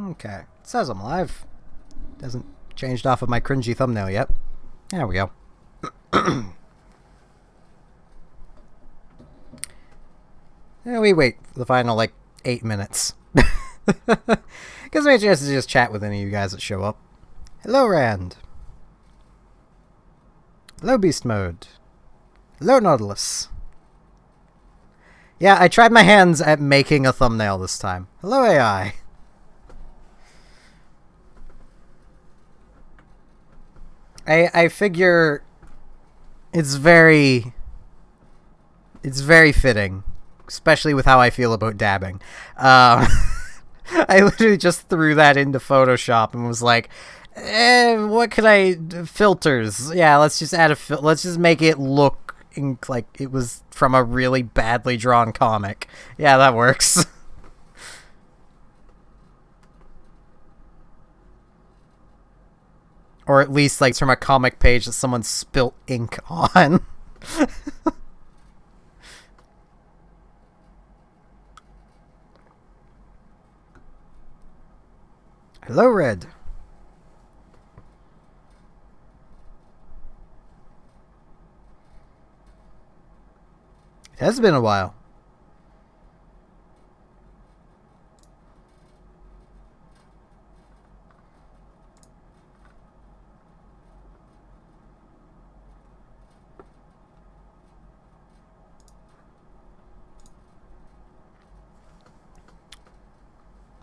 Okay. It says I'm live. Hasn't changed off of my cringy thumbnail yet. There we go. And we wait for the final, 8 minutes. Gives me a chance to just chat with any of you guys that show up. Hello, Rand. Hello, Beast Mode. Hello, Nautilus. Yeah, I tried my hands at making a thumbnail this time. Hello, AI. I figure it's very fitting, especially with how I feel about dabbing. I literally just threw that into Photoshop and was like, what could I filters? Yeah, let's just add let's just make it look like it was from a really badly drawn comic. Yeah, that works. Or at least, from a comic page that someone spilt ink on. Hello, Red. It has been a while.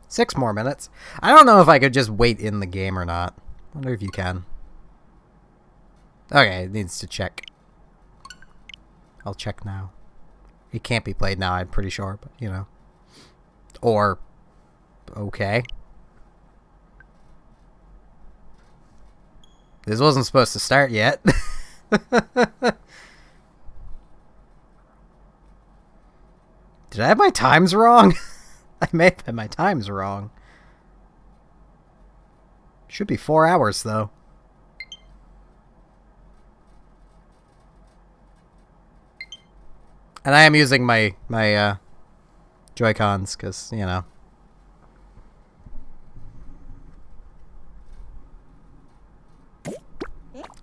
Six more minutes. I don't know if I could just wait in the game or not. Wonder if you can. Okay, it needs to check. I'll check now. It can't be played now, I'm pretty sure, but, you know. Or, okay. This wasn't supposed to start yet. Did I have my times wrong? I may have had my times wrong. Should be 4 hours, though. And I am using my Joy-Cons, because, you know.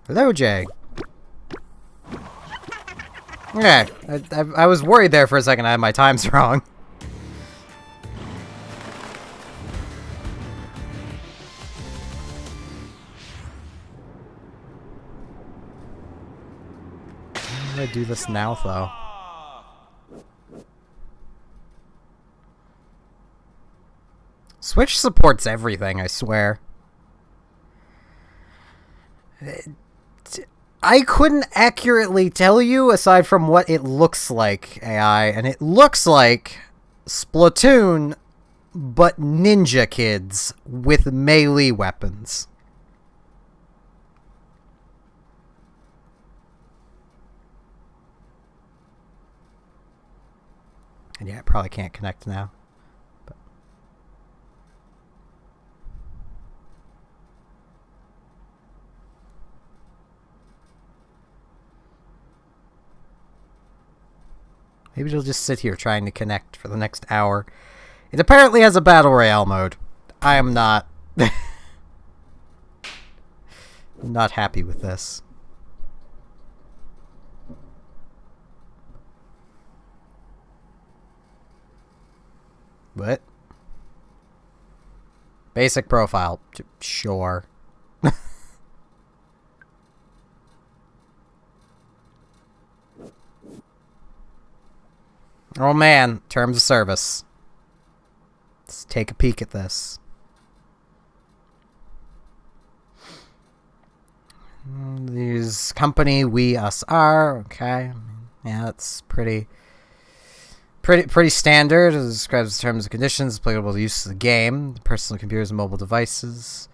Hello, Jay. Okay, I was worried there for a second I had my times wrong. How do I do this now, though? Switch supports everything, I swear. I couldn't accurately tell you, aside from what it looks like, AI, and it looks like Splatoon, but ninja kids with melee weapons. And yeah, I probably can't connect now. But. Maybe it'll just sit here trying to connect for the next hour. It apparently has a Battle Royale mode. I am not... not happy with this. What? Basic profile. Sure. Oh man, terms of service. Let's take a peek at this. These company, we, us, are. Okay. Yeah, that's pretty standard. It describes the terms and conditions applicable to use of the game, the personal computers and mobile devices,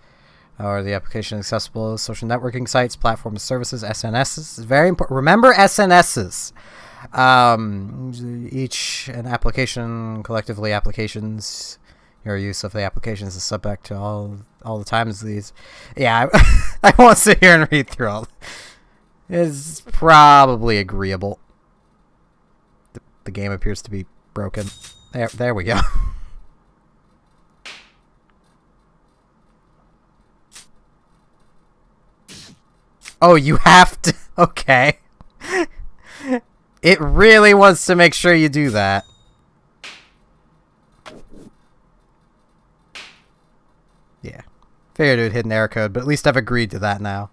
or the application accessible social networking sites, platforms, services, SNSs. Very important. Remember SNSs. Each an application, collectively applications. Your use of the applications is subject to all the times these. Yeah, I won't sit here and read through all. It's probably agreeable. The game appears to be broken. There we go. Oh, you have to... Okay. It really wants to make sure you do that. Yeah. Figured it would hit an error code, but at least I've agreed to that now.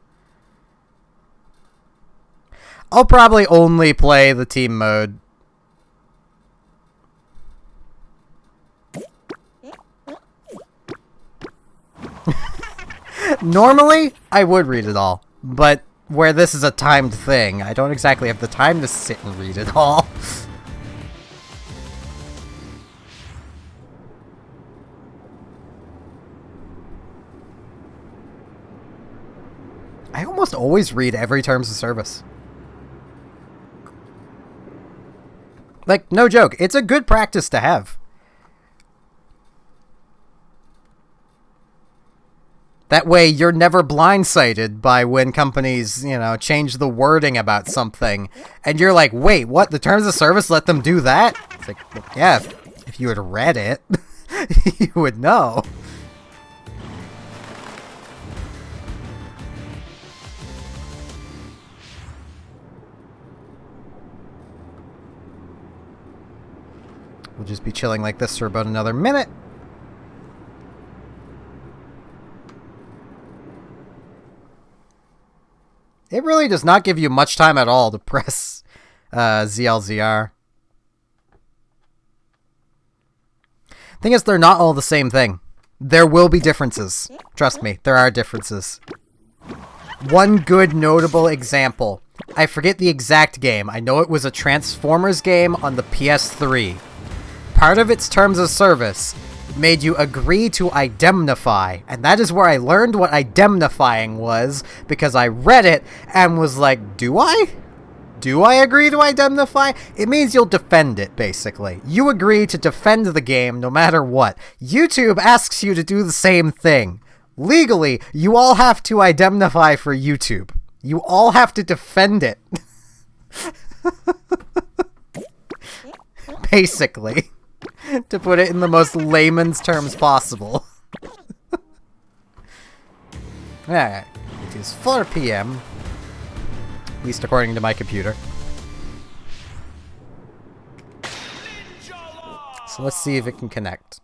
I'll probably only play the team mode. Normally, I would read it all, but where this is a timed thing, I don't exactly have the time to sit and read it all. I almost always read every terms of service. Like, no joke, it's a good practice to have. That way, you're never blindsided by when companies, you know, change the wording about something. And you're like, wait, what? The terms of service let them do that? It's like, well, yeah, if you had read it, you would know. We'll just be chilling like this for about another minute. It really does not give you much time at all to press ZLZR. Thing is, they're not all the same thing. There will be differences. Trust me, there are differences. One good notable example. I forget the exact game. I know it was a Transformers game on the PS3. Part of its terms of service made you agree to indemnify, and that is where I learned what indemnifying was, because I read it and was like, do I? Do I agree to indemnify? It means you'll defend it, basically. You agree to defend the game no matter what. YouTube asks you to do the same thing. Legally, you all have to indemnify for YouTube. You all have to defend it. Basically. To put it in the most layman's terms possible. Alright, it is 4 PM. At least according to my computer. So let's see if it can connect.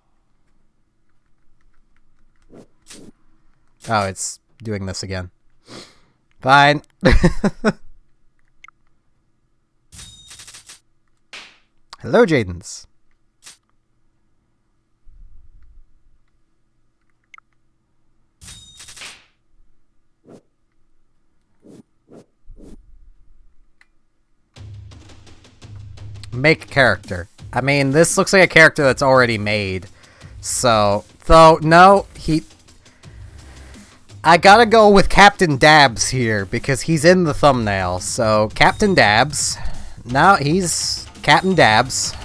Oh, it's doing this again. Fine. Hello, Jadens. Make character. I mean, this looks like a character that's already made. So, though, no, I gotta go with Captain Dabs here, because he's in the thumbnail. So, Captain Dabs. Now, he's Captain Dabs.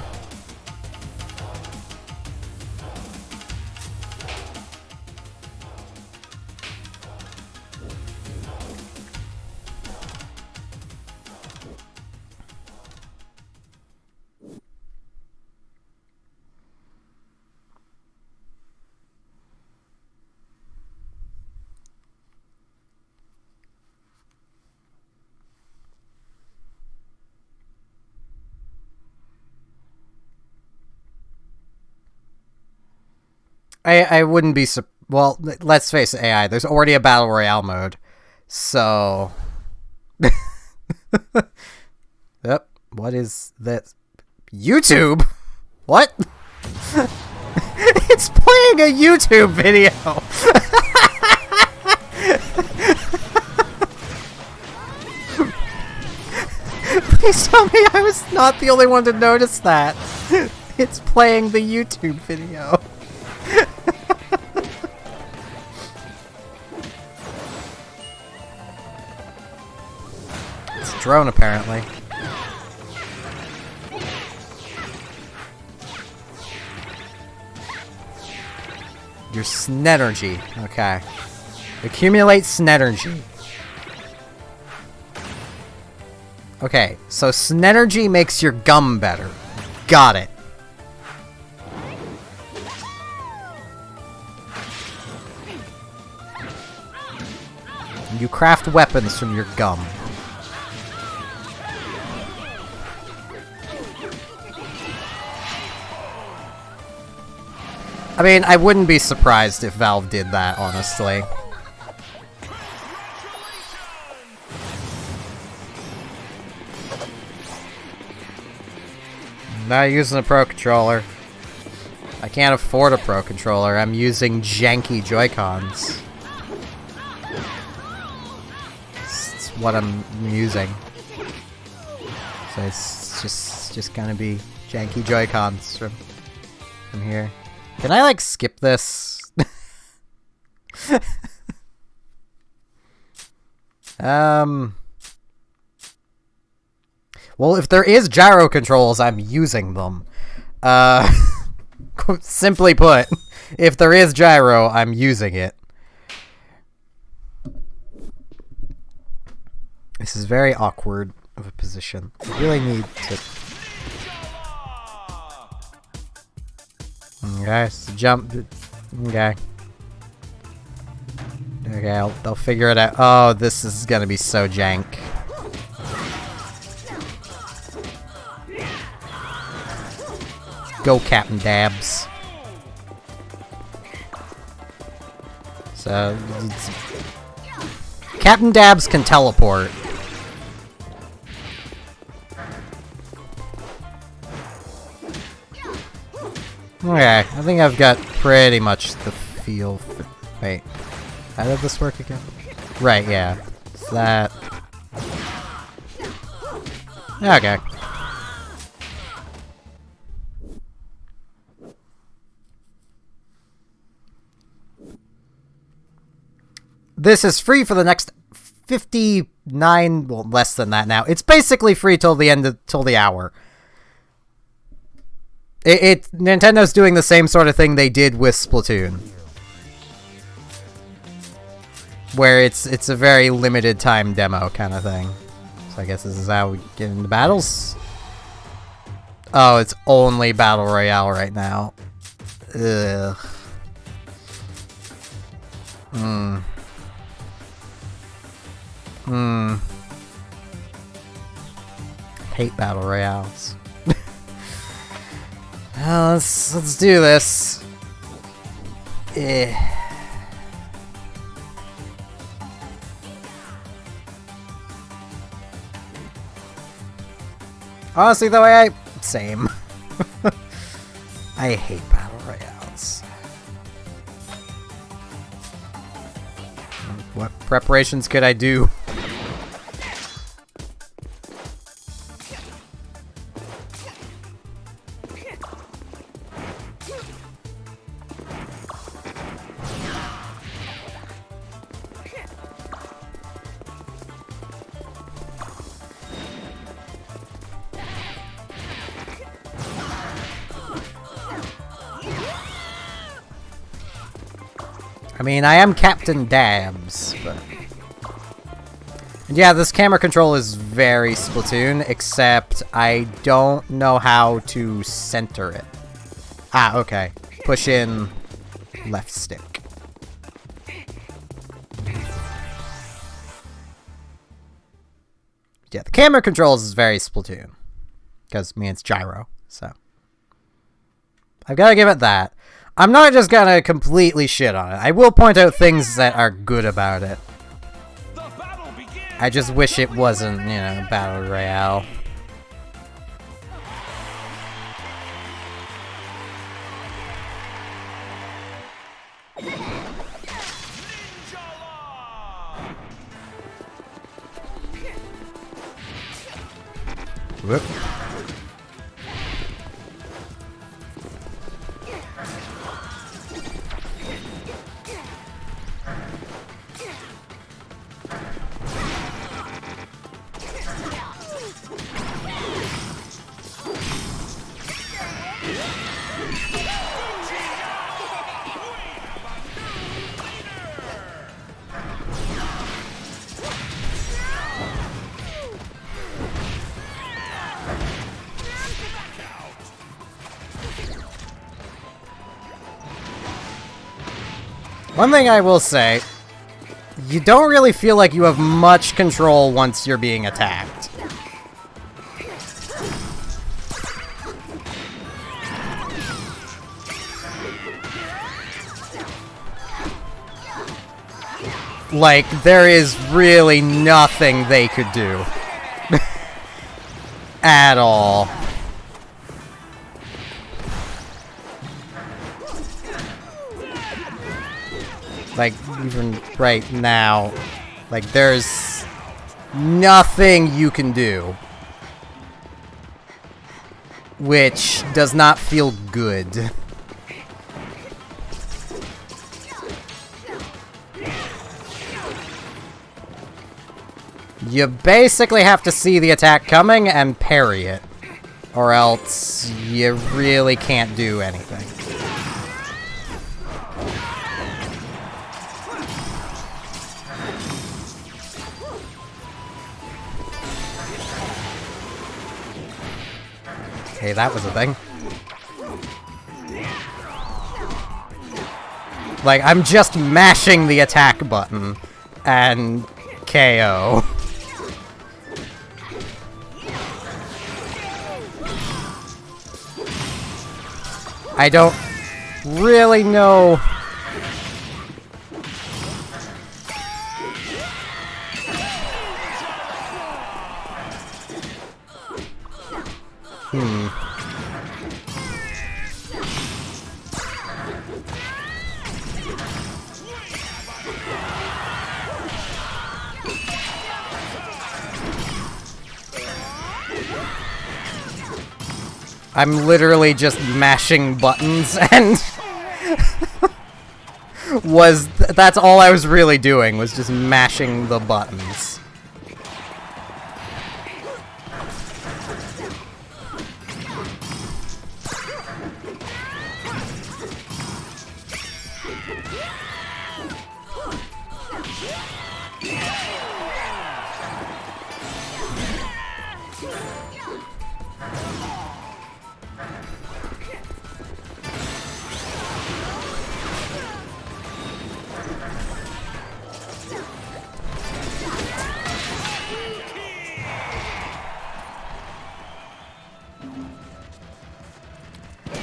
I wouldn't be... Well, let's face it, AI. There's already a Battle Royale mode. So... Yep. What is this? YouTube? What? It's playing a YouTube video! Please tell me I was not the only one to notice that. It's playing the YouTube video. It's a drone, apparently. Your Snenergy. Okay. Accumulate Snenergy. Okay, so Snenergy makes your gum better. Got it. You craft weapons from your gum. I mean, I wouldn't be surprised if Valve did that, honestly. I'm not using a Pro Controller. I can't afford a Pro Controller. I'm using janky Joy-Cons. It's what I'm using. So it's just gonna be janky Joy-Cons from here. Can I, like, skip this? Well, if there is gyro controls, I'm using them. Simply put, if there is gyro, I'm using it. This is very awkward of a position. I really need to... Okay, so jump. Okay. Okay, I'll figure it out. Oh, this is gonna be so jank. Go, Captain Dabs. So, Captain Dabs can teleport. Okay, I think I've got pretty much the feel for... Wait, how did this work again? Right, yeah. It's that... Okay. This is free for the next 59... Well, less than that now. It's basically free till the end of... till the hour. Nintendo's doing the same sort of thing they did with Splatoon. Where it's a very limited time demo kind of thing. So I guess this is how we get into battles. Oh, it's only Battle Royale right now. Ugh. Hate Battle Royales. Well, let's do this. Honestly, though, same. I hate Battle Royales. What preparations could I do? I mean, I am Captain Dabs, but... And yeah, this camera control is very Splatoon, except I don't know how to center it. Ah, okay. Push in left stick. Yeah, the camera controls is very Splatoon. Because, I mean, it's gyro, so... I've got to give it that. I'm not just gonna completely shit on it. I will point out things that are good about it. I just wish it wasn't, you know, Battle Royale. Whoop. One thing I will say You don't really feel like you have much control once you're being attacked. Like, there is really nothing they could do. At all. Like, even right now, like, there's nothing you can do. Which does not feel good. You basically have to see the attack coming and parry it. Or else you really can't do anything. Hey, that was a thing. Like, I'm just mashing the attack button and KO. I don't really know. I'm literally just mashing buttons and that's all I was really doing, was just mashing the buttons.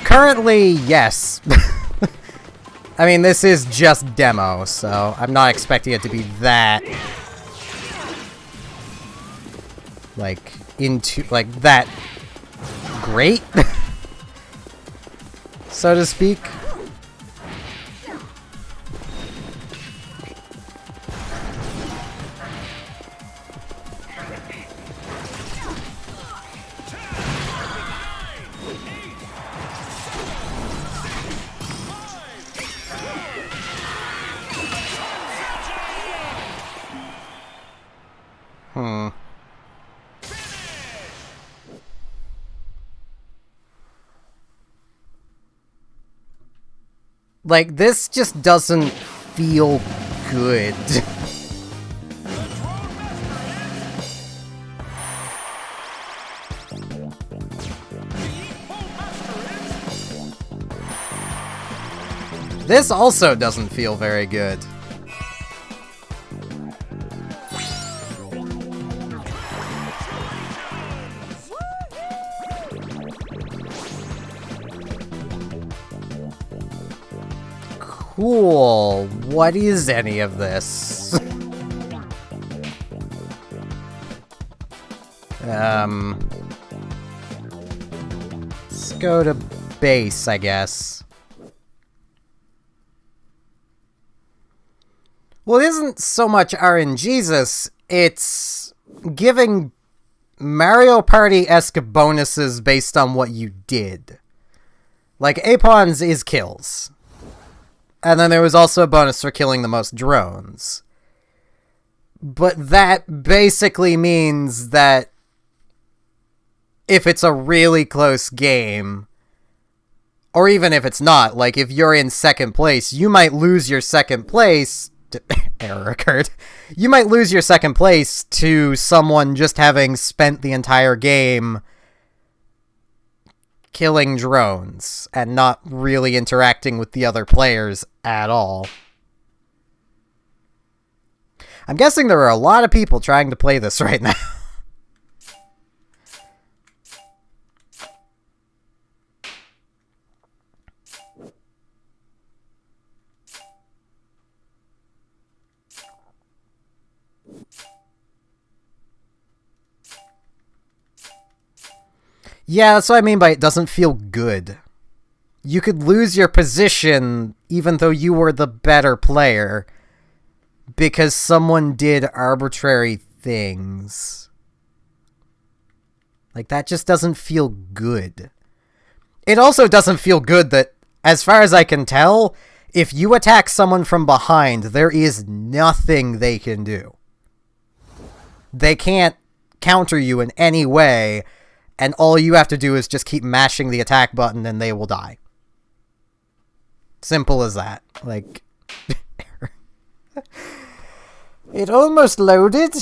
Currently, yes. I mean, this is just demo, so I'm not expecting it to be that... like, that... great? So to speak. Like, this just doesn't feel good. This also doesn't feel very good. Cool. What is any of this? Let's go to base, I guess. Well, it isn't so much RNGesus, it's giving Mario Party-esque bonuses based on what you did. Like, Apons is kills. And then there was also a bonus for killing the most drones. But that basically means that if it's a really close game, or even if it's not, like if you're in second place, you might lose your second place error occurred. You might lose your second place to someone just having spent the entire game killing drones and not really interacting with the other players at all. I'm guessing there are a lot of people trying to play this right now. Yeah, that's what I mean by it doesn't feel good. You could lose your position even though you were the better player because someone did arbitrary things. Like, that just doesn't feel good. It also doesn't feel good that, as far as I can tell, if you attack someone from behind, there is nothing they can do. They can't counter you in any way, and all you have to do is just keep mashing the attack button and they will die. Simple as that. Like, it almost loaded.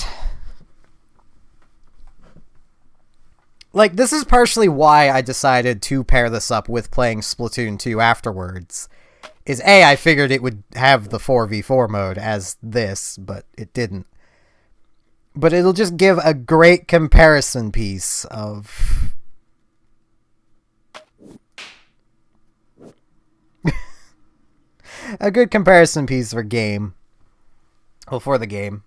Like, this is partially why I decided to pair this up with playing Splatoon 2 afterwards. Is A, I figured it would have the 4v4 mode as this, but it didn't. But it'll just give a great comparison piece of... a good comparison piece for game. Well, for the game.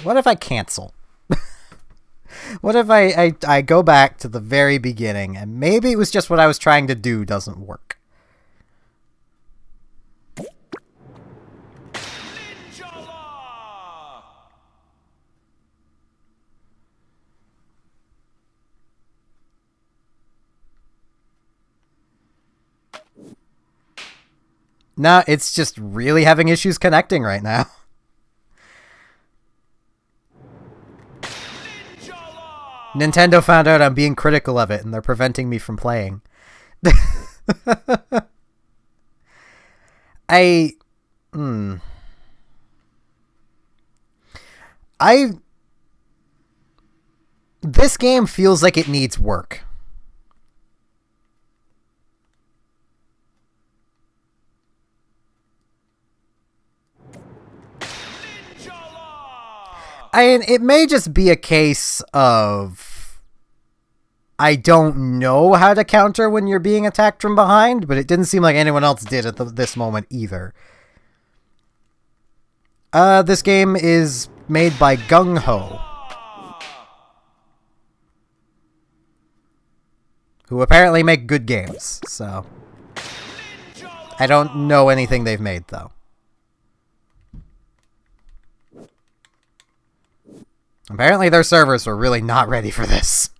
What if I cancel? What if I go back to the very beginning and maybe it was just what I was trying to do doesn't work? Ninjala! No, it's just really having issues connecting right now. Nintendo found out I'm being critical of it, and they're preventing me from playing. I... This game feels like it needs work. It may just be a case of I don't know how to counter when you're being attacked from behind, but it didn't seem like anyone else did at this moment either. This game is made by Gung Ho, who apparently make good games, so I don't know anything they've made, though. Apparently their servers were really not ready for this.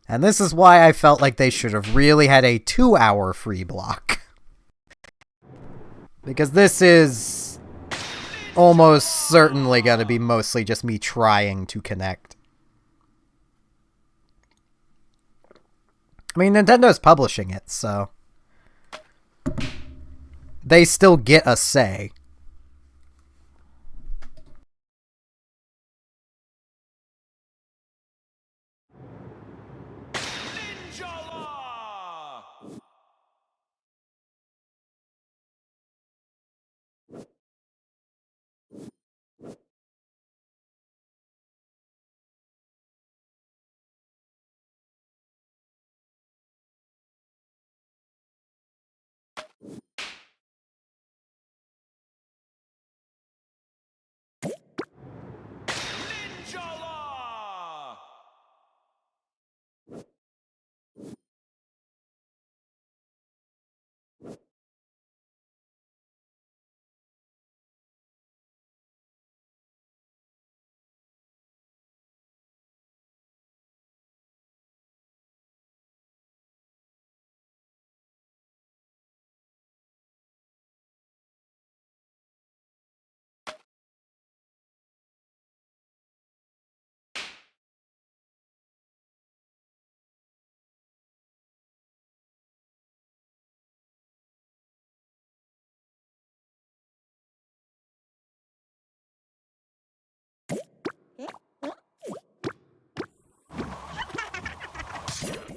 And this is why I felt like they should have really had a 2-hour free block. Because this is almost certainly going to be mostly just me trying to connect. I mean, Nintendo's publishing it, so they still get a say. Ninjala!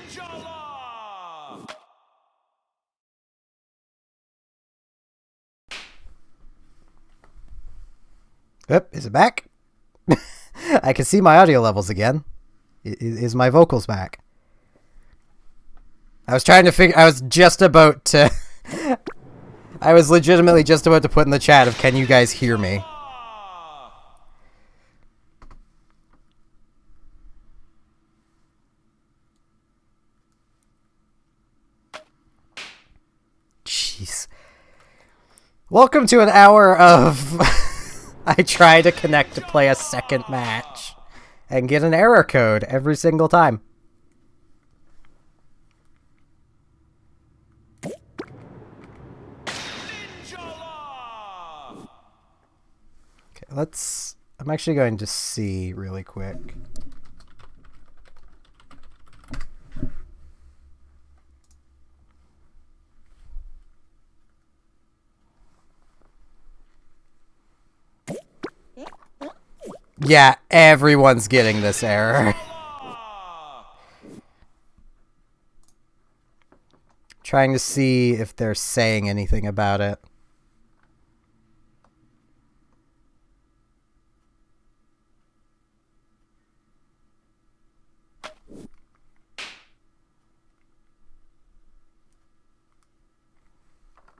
Ninjala! Yep, is it back? I can see my audio levels again. Is my vocals back? I was trying to figure... I was just about to... I was legitimately just about to put in the chat of, can you guys hear me? Jeez. Welcome to an hour of... I try to connect to play a second match and get an error code every single time. Okay, let's... I'm actually going to see really quick. Yeah, everyone's getting this error. Trying to see if they're saying anything about it.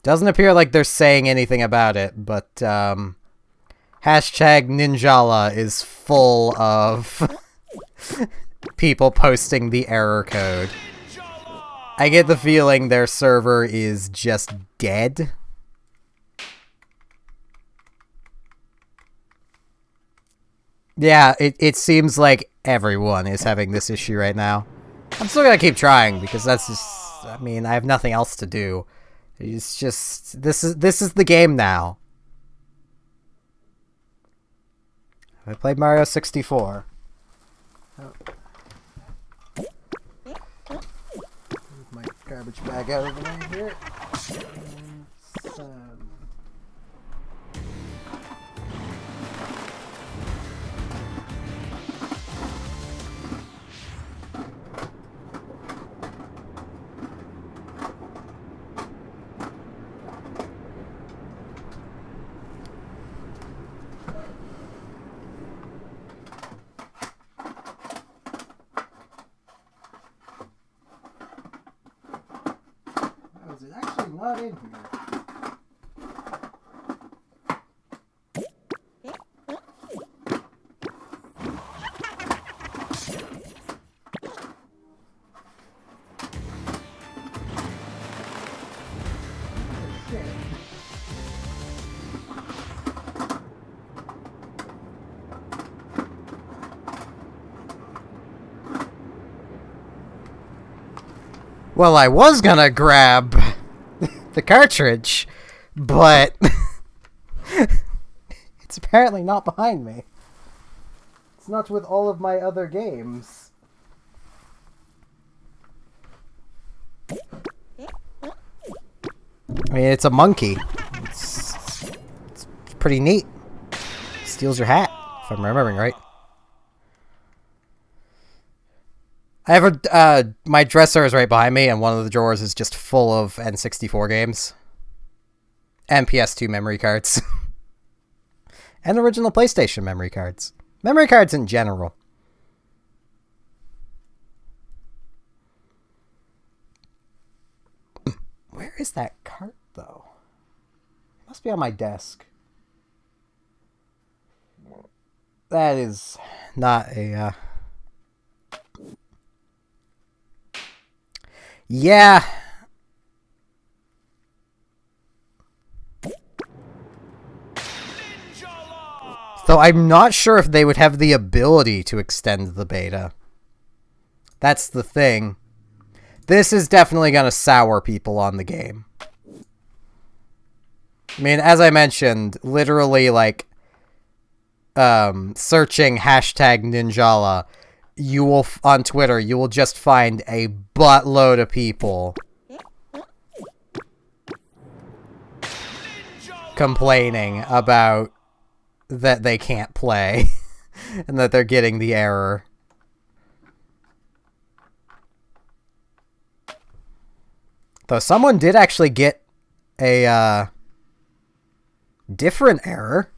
Doesn't appear like they're saying anything about it, but hashtag Ninjala is full of people posting the error code. I get the feeling their server is just dead. Yeah, it seems like everyone is having this issue right now. I'm still gonna keep trying because that's just... I mean, I have nothing else to do. It's just... This is the game now. I played Mario 64. Oh. Move my garbage bag out of the way here. Is it actually not in here? Well, I was gonna grab the cartridge, but it's apparently not behind me. It's not with all of my other games. I mean, it's a monkey. It's pretty neat. Steals your hat, if I'm remembering right. I have a, my dresser is right behind me, and one of the drawers is just full of N64 games. And PS2 memory cards. And original PlayStation memory cards. Memory cards in general. Where is that cart, though? It must be on my desk. That is not a... Yeah. Though I'm not sure if they would have the ability to extend the beta. That's the thing. This is definitely going to sour people on the game. I mean, as I mentioned, literally, like, searching hashtag Ninjala, you will on Twitter, you will just find a buttload of people complaining about that they can't play and that they're getting the error. Though someone did actually get a different error.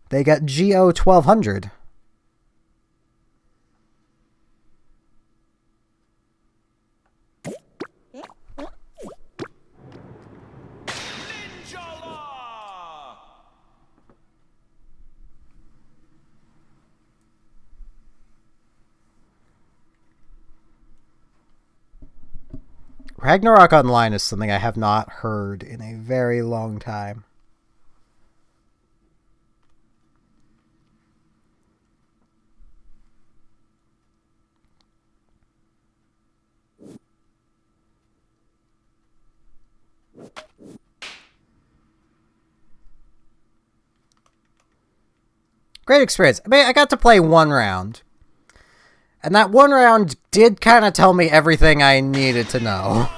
They got GO 1200. Ninjala! Ragnarok Online is something I have not heard in a very long time. Great experience. I mean, I got to play one round. And that one round did kind of tell me everything I needed to know.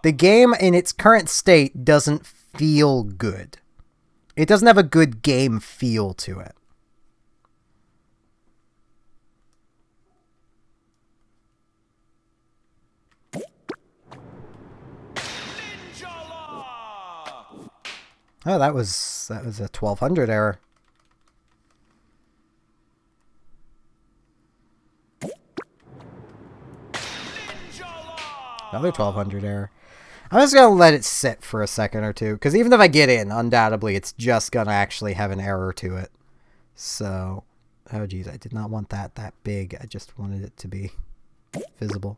The game in its current state doesn't feel good. It doesn't have a good game feel to it. Ninjala! Oh, that was a 1200 error. Another 1200 error. I'm just going to let it sit for a second or two, because even if I get in, undoubtedly, it's just going to actually have an error to it. So, oh geez, I did not want that big. I just wanted it to be visible.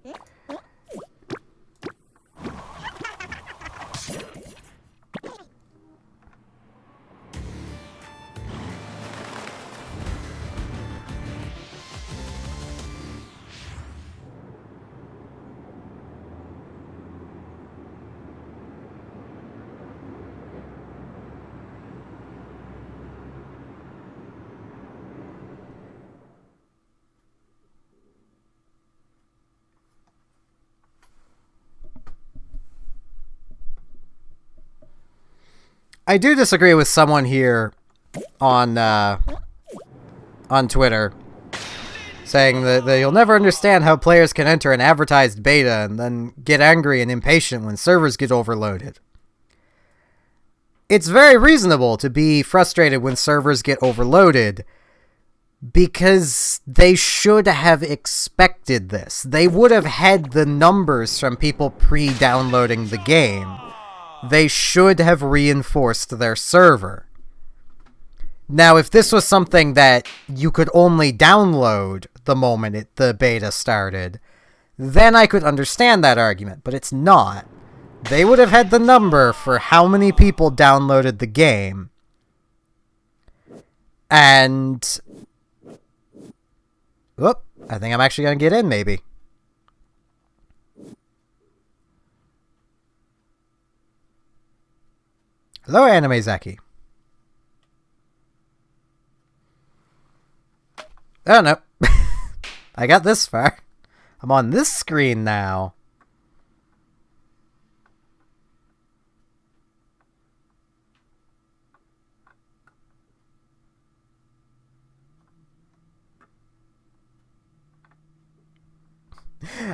I do disagree with someone here on Twitter saying that you'll never understand how players can enter an advertised beta and then get angry and impatient when servers get overloaded. It's very reasonable to be frustrated when servers get overloaded because they should have expected this. They would have had the numbers from people pre-downloading the game. They should have reinforced their server. Now, if this was something that you could only download the moment the beta started, then I could understand that argument, but it's not. They would have had the number for how many people downloaded the game. And... whoop, I think I'm actually going to get in, maybe. Hello, Anime Zaki. Oh, no. I got this far. I'm on this screen now.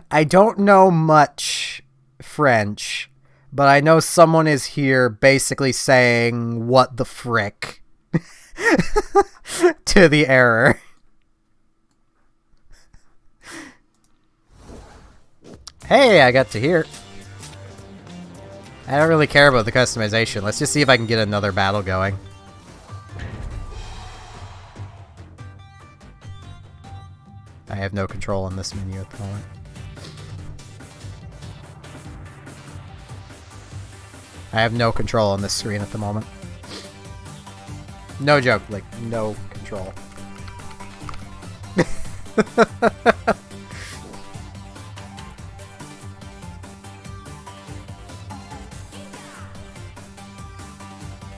I don't know much French, but I know someone is here basically saying, what the frick, to the error. Hey, I got to hear. I don't really care about the customization. Let's just see if I can get another battle going. I have no control on this menu at the moment. I have no control on this screen at the moment. No joke, like, no control.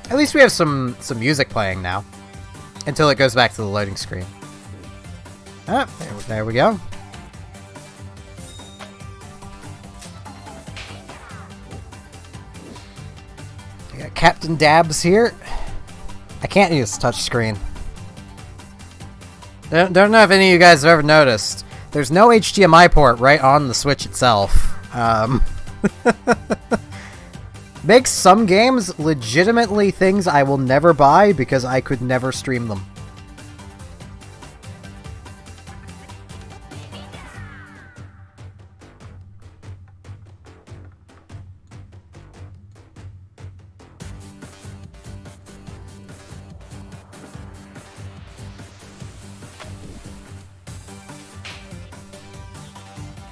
At least we have some music playing now. Until it goes back to the loading screen. Ah, there we go. We got Captain Dabs here. I can't use touchscreen. Don't know if any of you guys have ever noticed. There's no HDMI port right on the Switch itself. Makes some games legitimately things I will never buy because I could never stream them.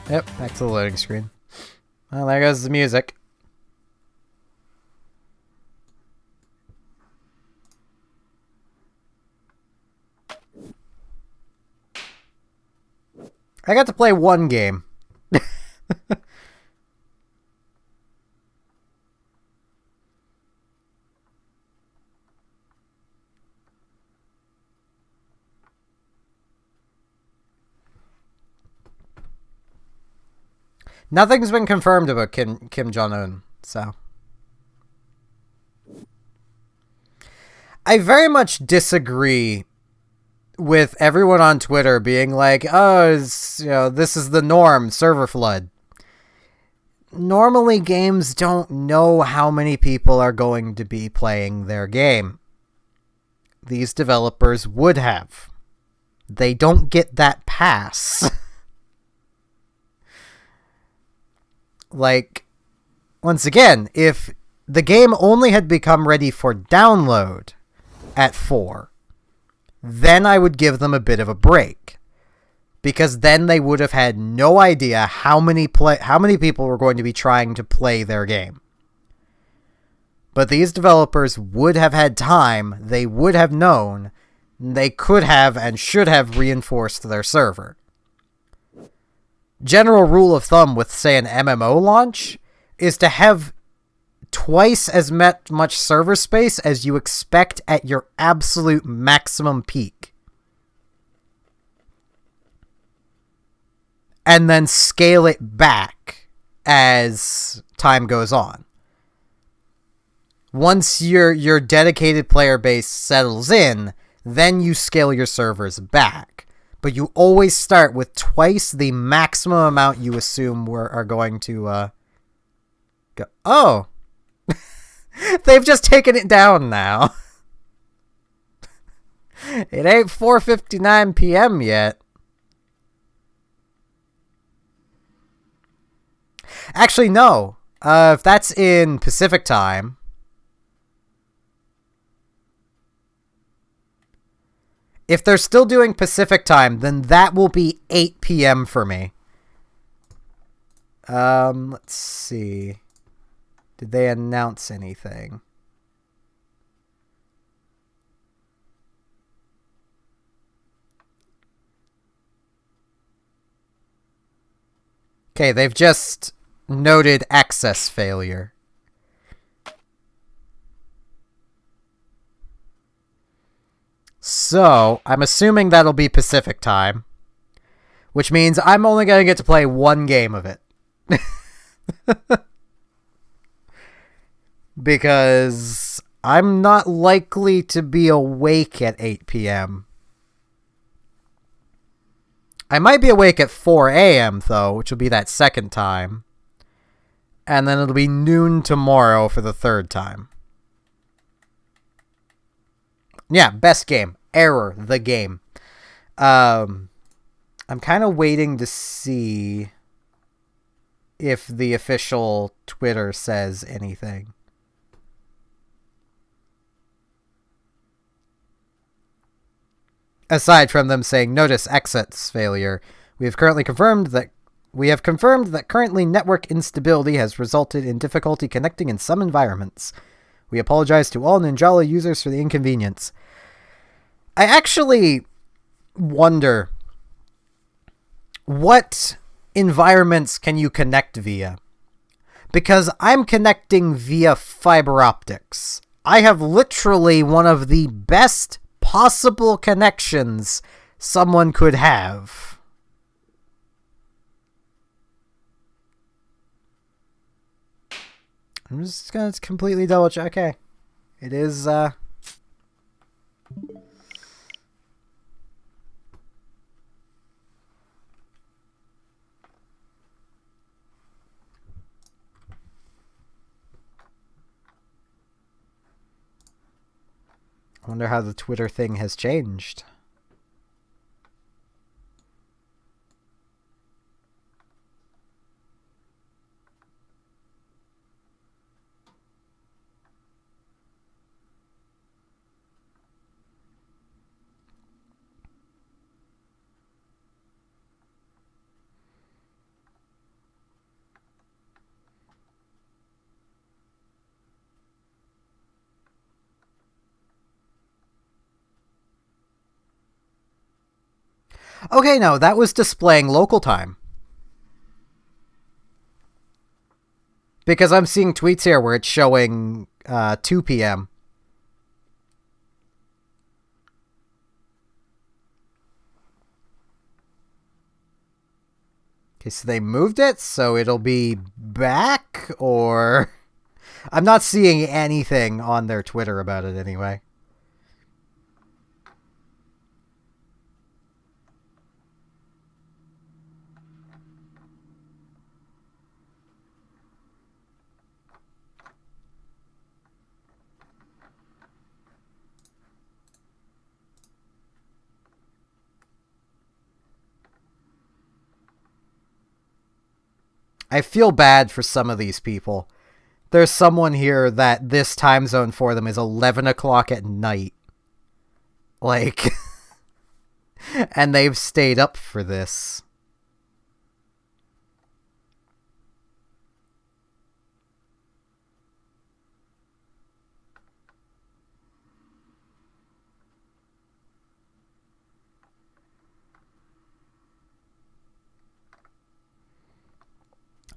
Yep, back to the loading screen. Well, there goes the music. I got to play one game. Nothing's been confirmed about Kim Jong-un, so. I very much disagree with everyone on Twitter being like, oh, this is the norm, server flood. Normally, games don't know how many people are going to be playing their game. These developers would have. They don't get that pass. Like, once again, if the game only had become ready for download at 4, then I would give them a bit of a break. Because then they would have had no idea how many people were going to be trying to play their game. But these developers would have had time, they would have known, they could have and should have reinforced their server. General rule of thumb with, say, an MMO launch is to have twice as much server space as you expect at your absolute maximum peak. And then scale it back as time goes on. Once your dedicated player base settles in, then you scale your servers back. But you always start with twice the maximum amount you assume are going to go. Oh! They've just taken it down now. It ain't 4:59 p.m. yet. Actually, no. If that's in Pacific time... If they're still doing Pacific time, then that will be 8 p.m. for me. Let's see. Did they announce anything? Okay, they've just noted access failure. So, I'm assuming that'll be Pacific time, which means I'm only going to get to play one game of it. Because I'm not likely to be awake at 8 p.m. I might be awake at 4 a.m., though, which will be that second time. And then it'll be noon tomorrow for the third time. Yeah, best game. Error, the game. I'm kind of waiting to see if the official Twitter says anything. Aside from them saying, notice exits failure, we have confirmed that currently network instability has resulted in difficulty connecting in some environments. We apologize to all Ninjala users for the inconvenience. I actually wonder, what environments can you connect via? Because I'm connecting via fiber optics. I have literally one of the best possible connections someone could have. I'm just gonna completely double check. Okay. It is, I wonder how the Twitter thing has changed. Okay, no, that was displaying local time. Because I'm seeing tweets here where it's showing 2 p.m. Okay, so they moved it, so it'll be back, or... I'm not seeing anything on their Twitter about it anyway. I feel bad for some of these people. There's someone here that this time zone for them is 11 o'clock at night. Like, and they've stayed up for this.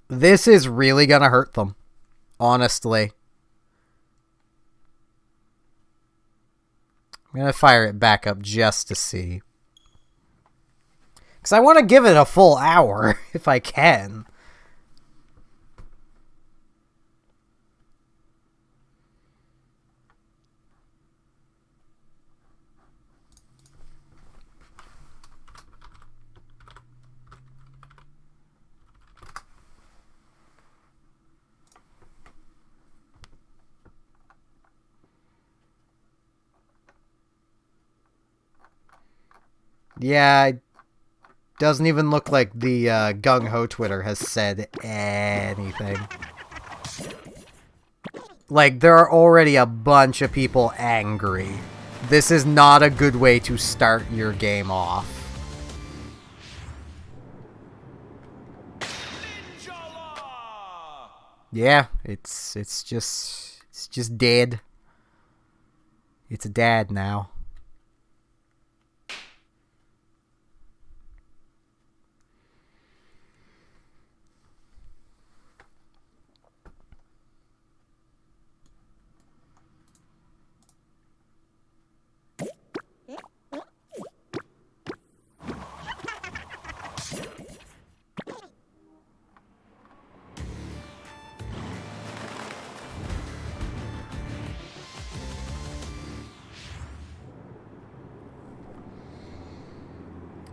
This is really gonna hurt them. Honestly. I'm gonna fire it back up just to see. Because I want to give it a full hour, if I can. Yeah, it doesn't even look like the gung-ho Twitter has said anything. Like, there are already a bunch of people angry. This is not a good way to start your game off. Ninjala! Yeah, it's just dead. It's dead now.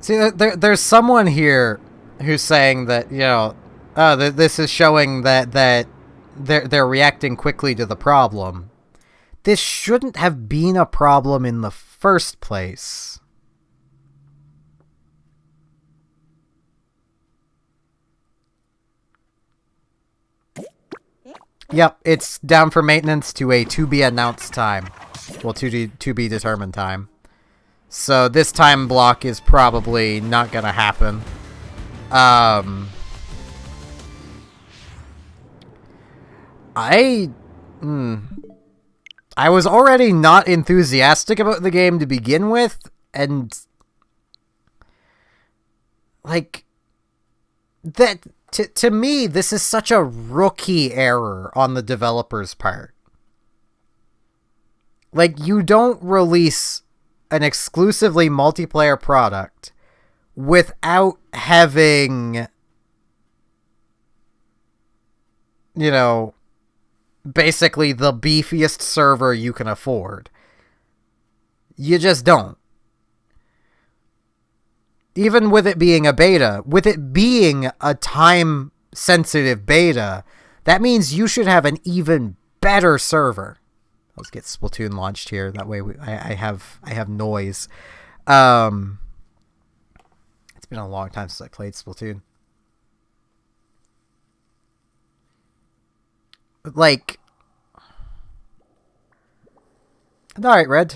See, there's someone here who's saying that, you know, this is showing that they're reacting quickly to the problem. This shouldn't have been a problem in the first place. Yep, it's down for maintenance to a to-be-announced time. Well, to-be determined time. So this time block is probably not gonna happen. I was already not enthusiastic about the game to begin with, and like that to me this is such a rookie error on the developer's part. Like, you don't release an exclusively multiplayer product without having, you know, basically the beefiest server you can afford. You just don't. Even with it being a beta, with it being a time-sensitive beta, that means you should have an even better server. Let's get Splatoon launched here. That way I have noise. It's been a long time since I played Splatoon. Like, alright, Red.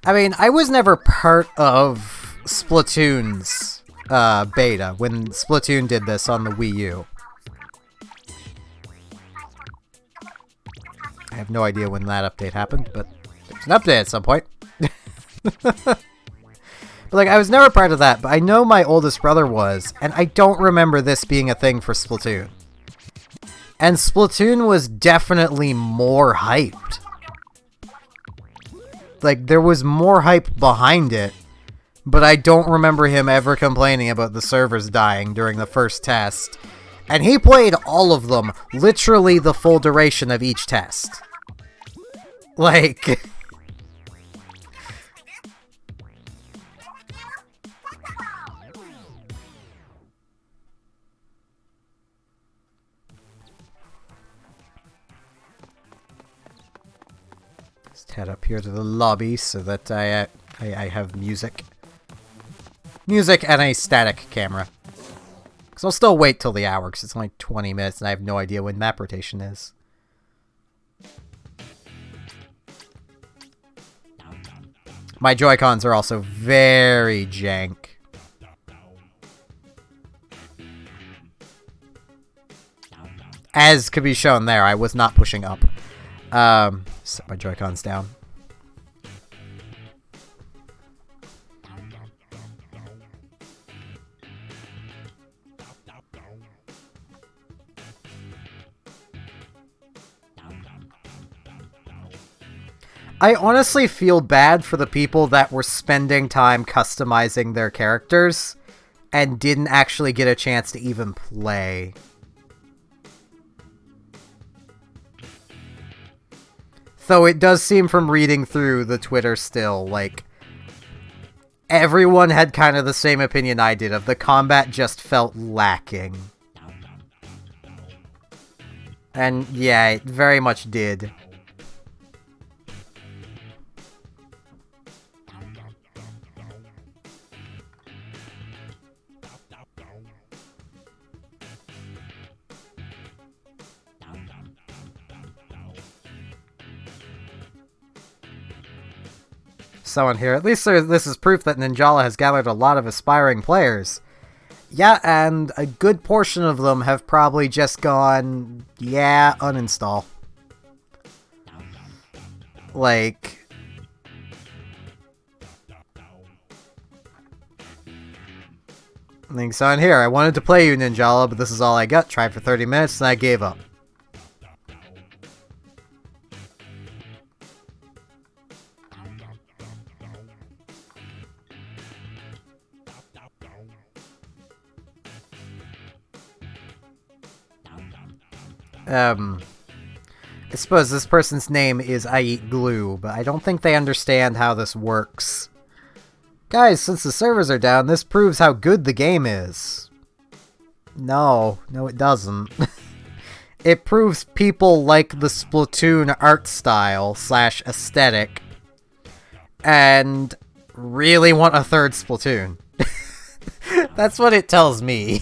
I mean, I was never part of Splatoon's beta when Splatoon did this on the Wii U. I have no idea when that update happened, but there's an update at some point. But like, I was never part of that, but I know my oldest brother was, and I don't remember this being a thing for Splatoon. And Splatoon was definitely more hyped. Like, there was more hype behind it, but I don't remember him ever complaining about the servers dying during the first test. And he played all of them, literally the full duration of each test. Like... head up here to the lobby so that I have music. Music and a static camera. Because I'll still wait till the hour, because it's only 20 minutes and I have no idea when map rotation is. My Joy-Cons are also very jank. As could be shown there, I was not pushing up. Set my Joy-Cons down. I honestly feel bad for the people that were spending time customizing their characters and didn't actually get a chance to even play. Though it does seem from reading through the Twitter still, like, everyone had kind of the same opinion I did of the combat just felt lacking. And yeah, it very much did. Someone here. At least this is proof that Ninjala has gathered a lot of aspiring players. Yeah, and a good portion of them have probably just gone, yeah, uninstall. Like... Link's on here. I wanted to play you, Ninjala, but this is all I got. Tried for 30 minutes and I gave up. I suppose this person's name is I Eat Glue, but I don't think they understand how this works. Guys, since the servers are down, this proves how good the game is. No, it doesn't. It proves people like the Splatoon art style / aesthetic and really want a third Splatoon. That's what it tells me.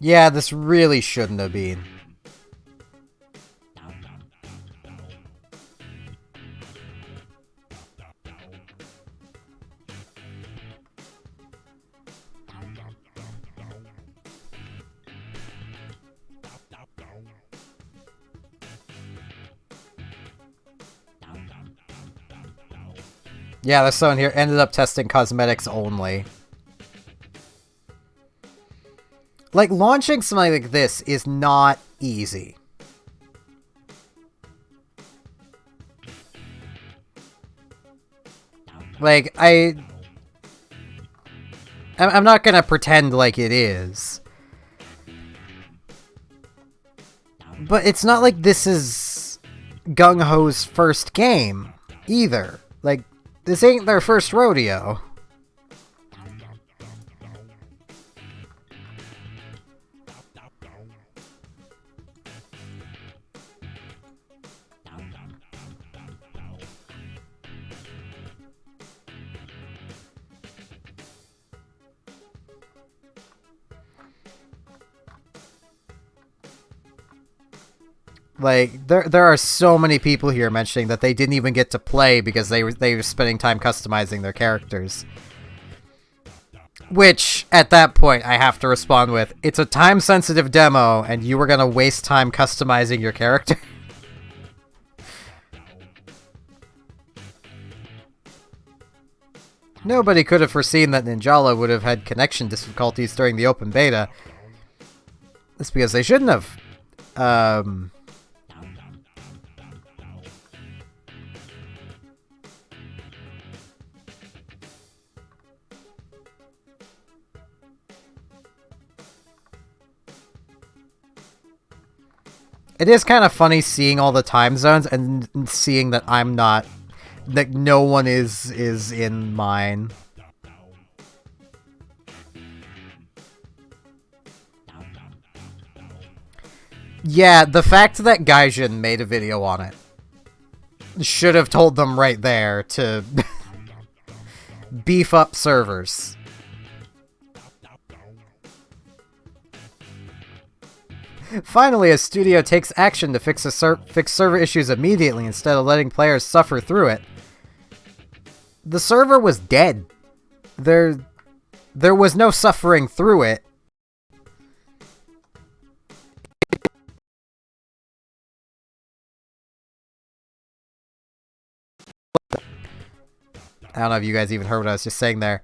Yeah, this really shouldn't have been. Yeah, there's someone here ended up testing cosmetics only. Like, launching something like this is not easy. Like, I'm not gonna pretend like it is. But it's not like this is Gung Ho's first game, either. Like, this ain't their first rodeo. Like, there are so many people here mentioning that they didn't even get to play because they were spending time customizing their characters. Which, at that point, I have to respond with, it's a time-sensitive demo, and you were gonna waste time customizing your character? Nobody could have foreseen that Ninjala would have had connection difficulties during the open beta. That's because they shouldn't have. It is kind of funny seeing all the time zones and seeing that I'm not, that no one is in mine. Yeah, the fact that Gaijin made a video on it should have told them right there to beef up servers. Finally, a studio takes action to fix server issues immediately instead of letting players suffer through it. The server was dead. There was no suffering through it. I don't know if you guys even heard what I was just saying there.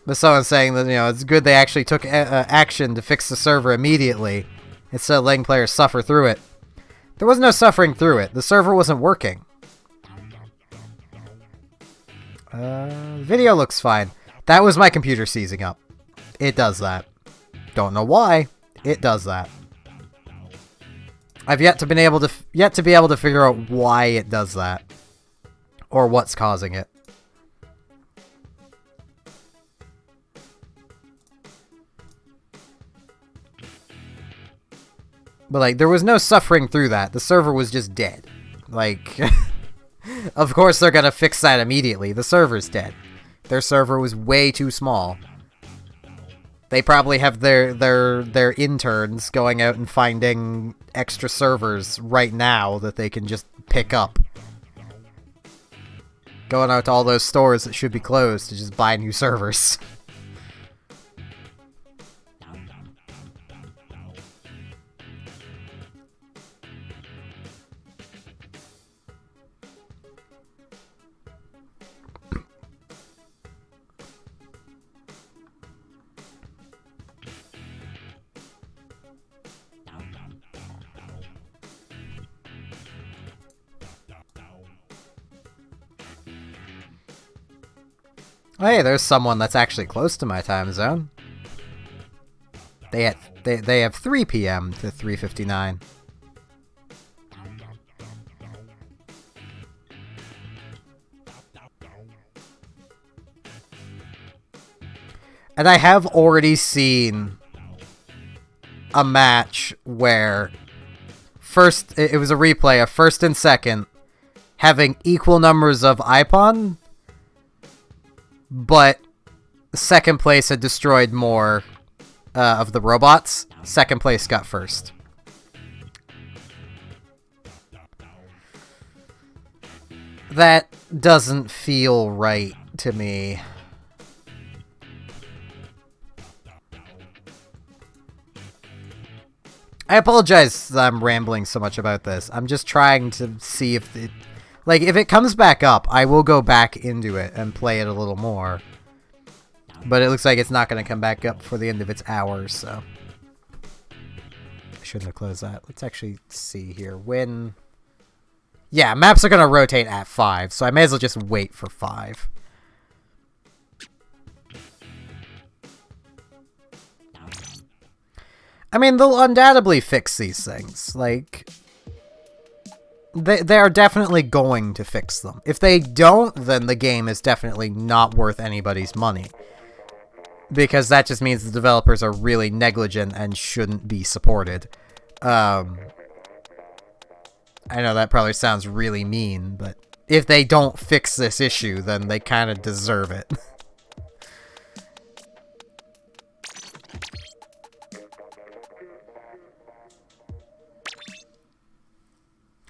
But someone's saying that, you know, it's good they actually took action to fix the server immediately, instead of letting players suffer through it. There was no suffering through it. The server wasn't working. Video looks fine. That was my computer seizing up. It does that. Don't know why. It does that. I've yet to be able to figure out why it does that, or what's causing it. But, like, there was no suffering through that. The server was just dead. Like, of course they're gonna fix that immediately. The server's dead. Their server was way too small. They probably have their interns going out and finding extra servers right now that they can just pick up. Going out to all those stores that should be closed to just buy new servers. Hey, there's someone that's actually close to my time zone. They have 3 p.m. to 3:59. And I have already seen a match where it was a replay of first and second having equal numbers of Ipon, but second place had destroyed more of the robots. Second place got first. That doesn't feel right to me. I apologize that I'm rambling so much about this. I'm just trying to see if it... Like, if it comes back up, I will go back into it and play it a little more. But it looks like it's not going to come back up before the end of its hours, so... I shouldn't have closed that. Let's actually see here. When... Yeah, maps are going to rotate at 5, so I may as well just wait for 5. I mean, they'll undoubtedly fix these things. Like, they are definitely going to fix them. If they don't, then the game is definitely not worth anybody's money. Because that just means the developers are really negligent and shouldn't be supported. I know that probably sounds really mean, but if they don't fix this issue, then they kind of deserve it.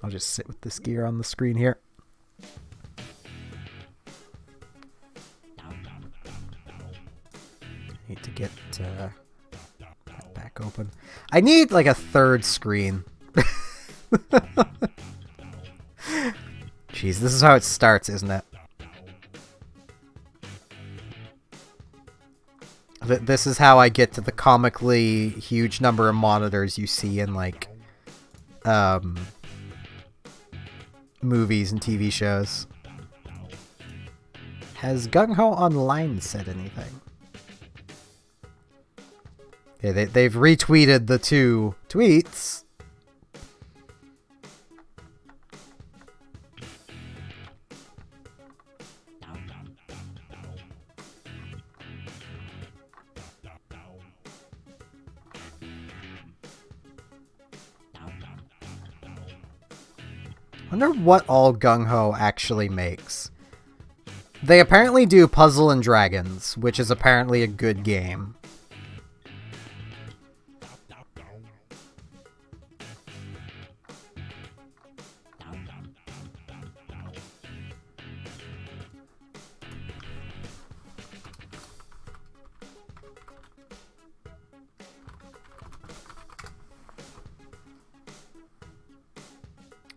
I'll just sit with this gear on the screen here. Need to get that back open. I need like a third screen. Jeez, this is how it starts, isn't it? This is how I get to the comically huge number of monitors you see in like movies and TV shows. Has Gung Ho Online said anything? Yeah, they've retweeted the 2 tweets. I wonder what all Gung Ho actually makes. They apparently do Puzzle and Dragons, which is apparently a good game.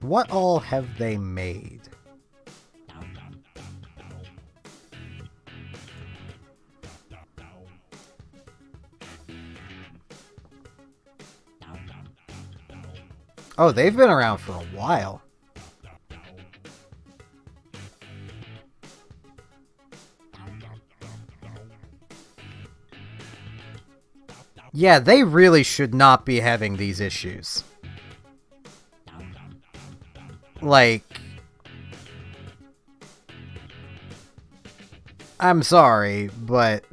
What all have they made? Oh, they've been around for a while. Yeah, they really should not be having these issues. Like, I'm sorry, but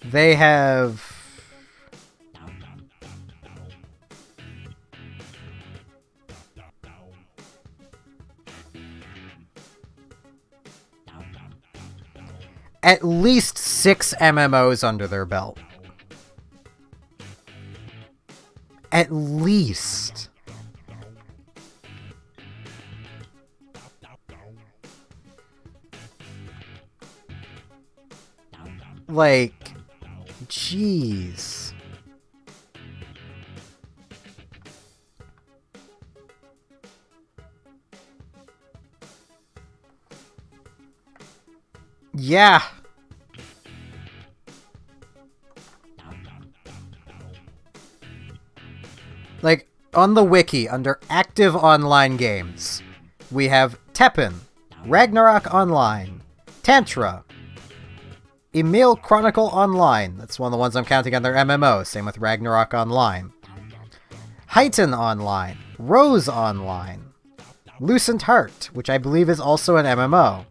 they have at least 6 MMOs under their belt. At least. Like, jeez. Yeah. Like, on the wiki, under active online games, we have Teppen, Ragnarok Online, Tantra, Emil Chronicle Online, that's one of the ones I'm counting on their MMO, same with Ragnarok Online, Heighten Online, Rose Online, Lucent Heart, which I believe is also an MMO,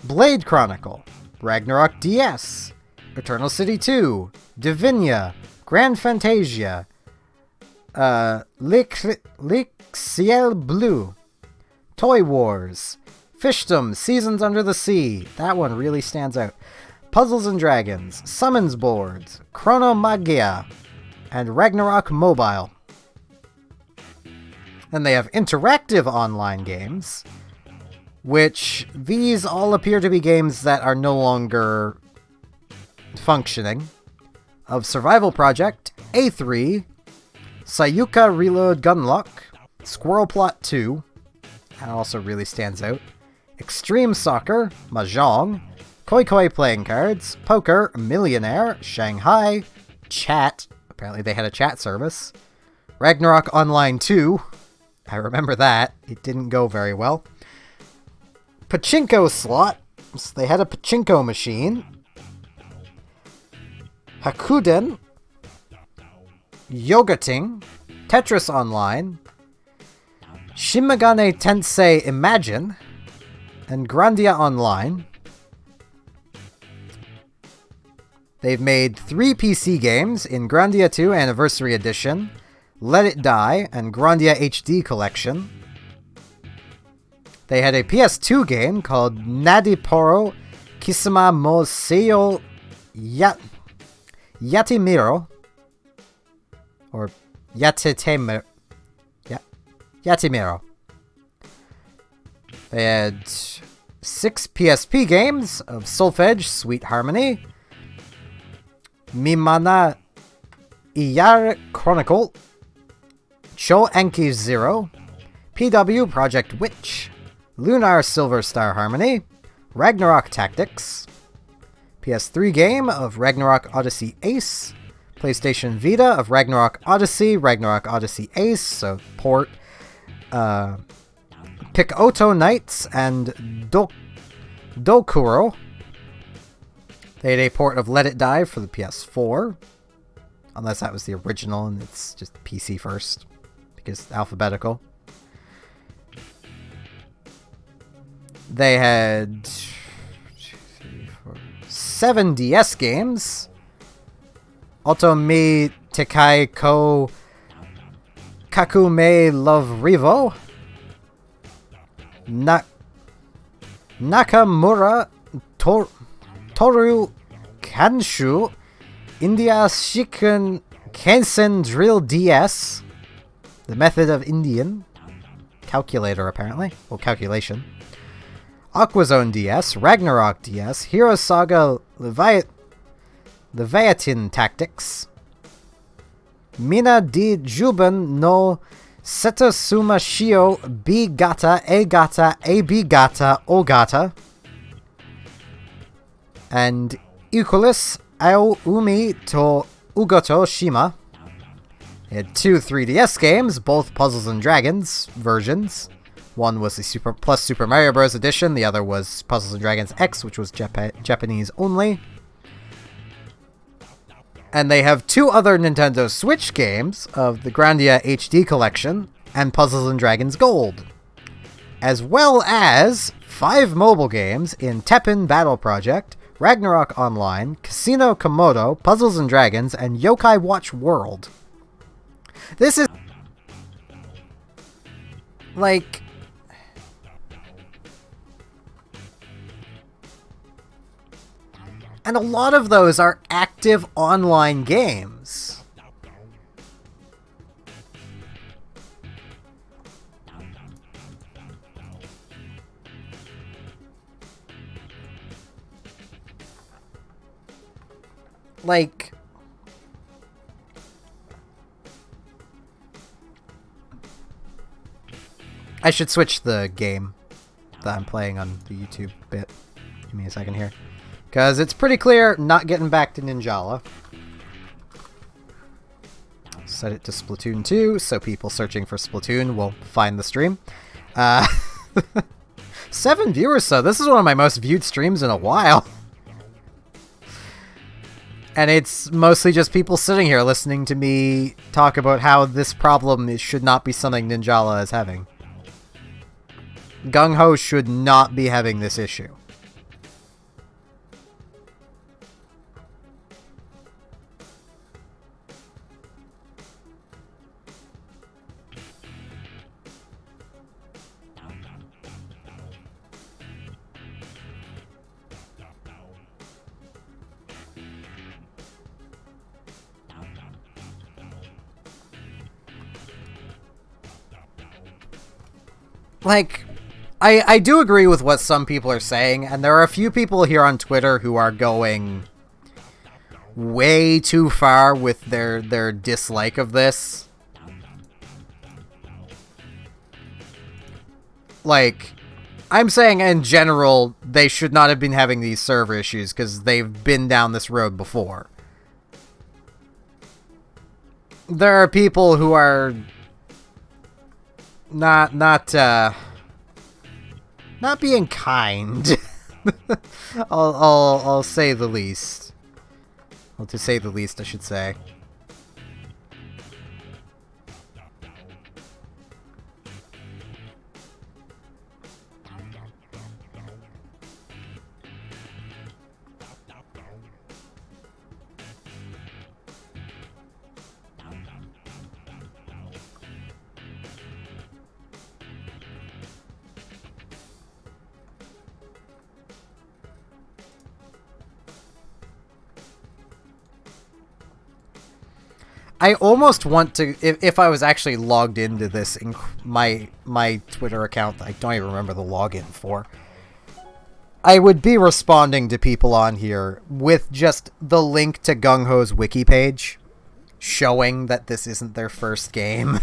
Blade Chronicle, Ragnarok DS, Eternal City 2, Divinia, Grand Fantasia, Lixiel Blue, Toy Wars, Fishdom, Seasons Under the Sea. That one really stands out. Puzzles and Dragons, Summons Boards, Chronomagia, and Ragnarok Mobile. And they have interactive online games, which these all appear to be games that are no longer functioning. Of Survival Project, A3, Sayuka Reload Gunlock, Squirrel Plot 2, that also really stands out, Extreme Soccer, Mahjong, Koi Koi Playing Cards, Poker, Millionaire, Shanghai, Chat, apparently they had a chat service, Ragnarok Online 2, I remember that, it didn't go very well, Pachinko Slot, they had a Pachinko machine, Hakuden, Yogating, Tetris Online, Shin Megami Tensei Imagine, and Grandia Online. They've made 3 PC games in Grandia 2 Anniversary Edition, Let It Die, and Grandia HD Collection. They had a PS2 game called Nadiporo Kisama mo Seiyo Yatimiro, or Yatimiro. They had 6 PSP games of Solfege, Sweet Harmony, Mimana Iyar Chronicle, Cho Enki Zero, PW Project Witch, Lunar Silver Star Harmony, Ragnarok Tactics, PS3 game of Ragnarok Odyssey Ace, PlayStation Vita of Ragnarok Odyssey Ace, so port, Picotto Knights, and Dokuro. They had a port of Let It Die for the PS4, unless that was the original and it's just PC first, because alphabetical. They had 7 DS games. Otomi Tekai Ko Kakume Love Revo, Nakamura Toru Kanshu, India Shiken Kensen Drill DS, The Method of Indian, calculator apparently, or calculation, Aquazone DS, Ragnarok DS, Hero Saga Leviathan Tactics, Mina di Juban no Setasuma Shio B Gata A Gata A B Gata O Gata, and Ikulis Ao Umi to Ugoto Shima. They had 2 3DS games, both Puzzles and Dragons versions. One was the Super Mario Bros. Edition, the other was Puzzles and Dragons X, which was Japanese only. And they have 2 other Nintendo Switch games of the Grandia HD Collection and Puzzles and Dragons Gold, as well as 5 mobile games in Teppen Battle Project, Ragnarok Online, Casino Komodo, Puzzles and Dragons, and Yokai Watch World. This is like... And a lot of those are active online games. Like... I should switch the game that I'm playing on the YouTube bit. Give me a second here. Because it's pretty clear not getting back to Ninjala. Set it to Splatoon 2, so people searching for Splatoon will find the stream. 7 viewers, so this is one of my most viewed streams in a while. And it's mostly just people sitting here listening to me talk about how this problem should not be something Ninjala is having. Gung Ho should not be having this issue. like, I do agree with what some people are saying, and there are a few people here on Twitter who are going way too far with their dislike of this. Like, I'm saying in general, they should not have been having these server issues because they've been down this road before. There are people who are not being kind. I'll say the least. Well, to say the least, I should say. I almost want to, if I was actually logged into this, in my Twitter account, I don't even remember the login for, I would be responding to people on here with just the link to Gung Ho's wiki page, showing that this isn't their first game.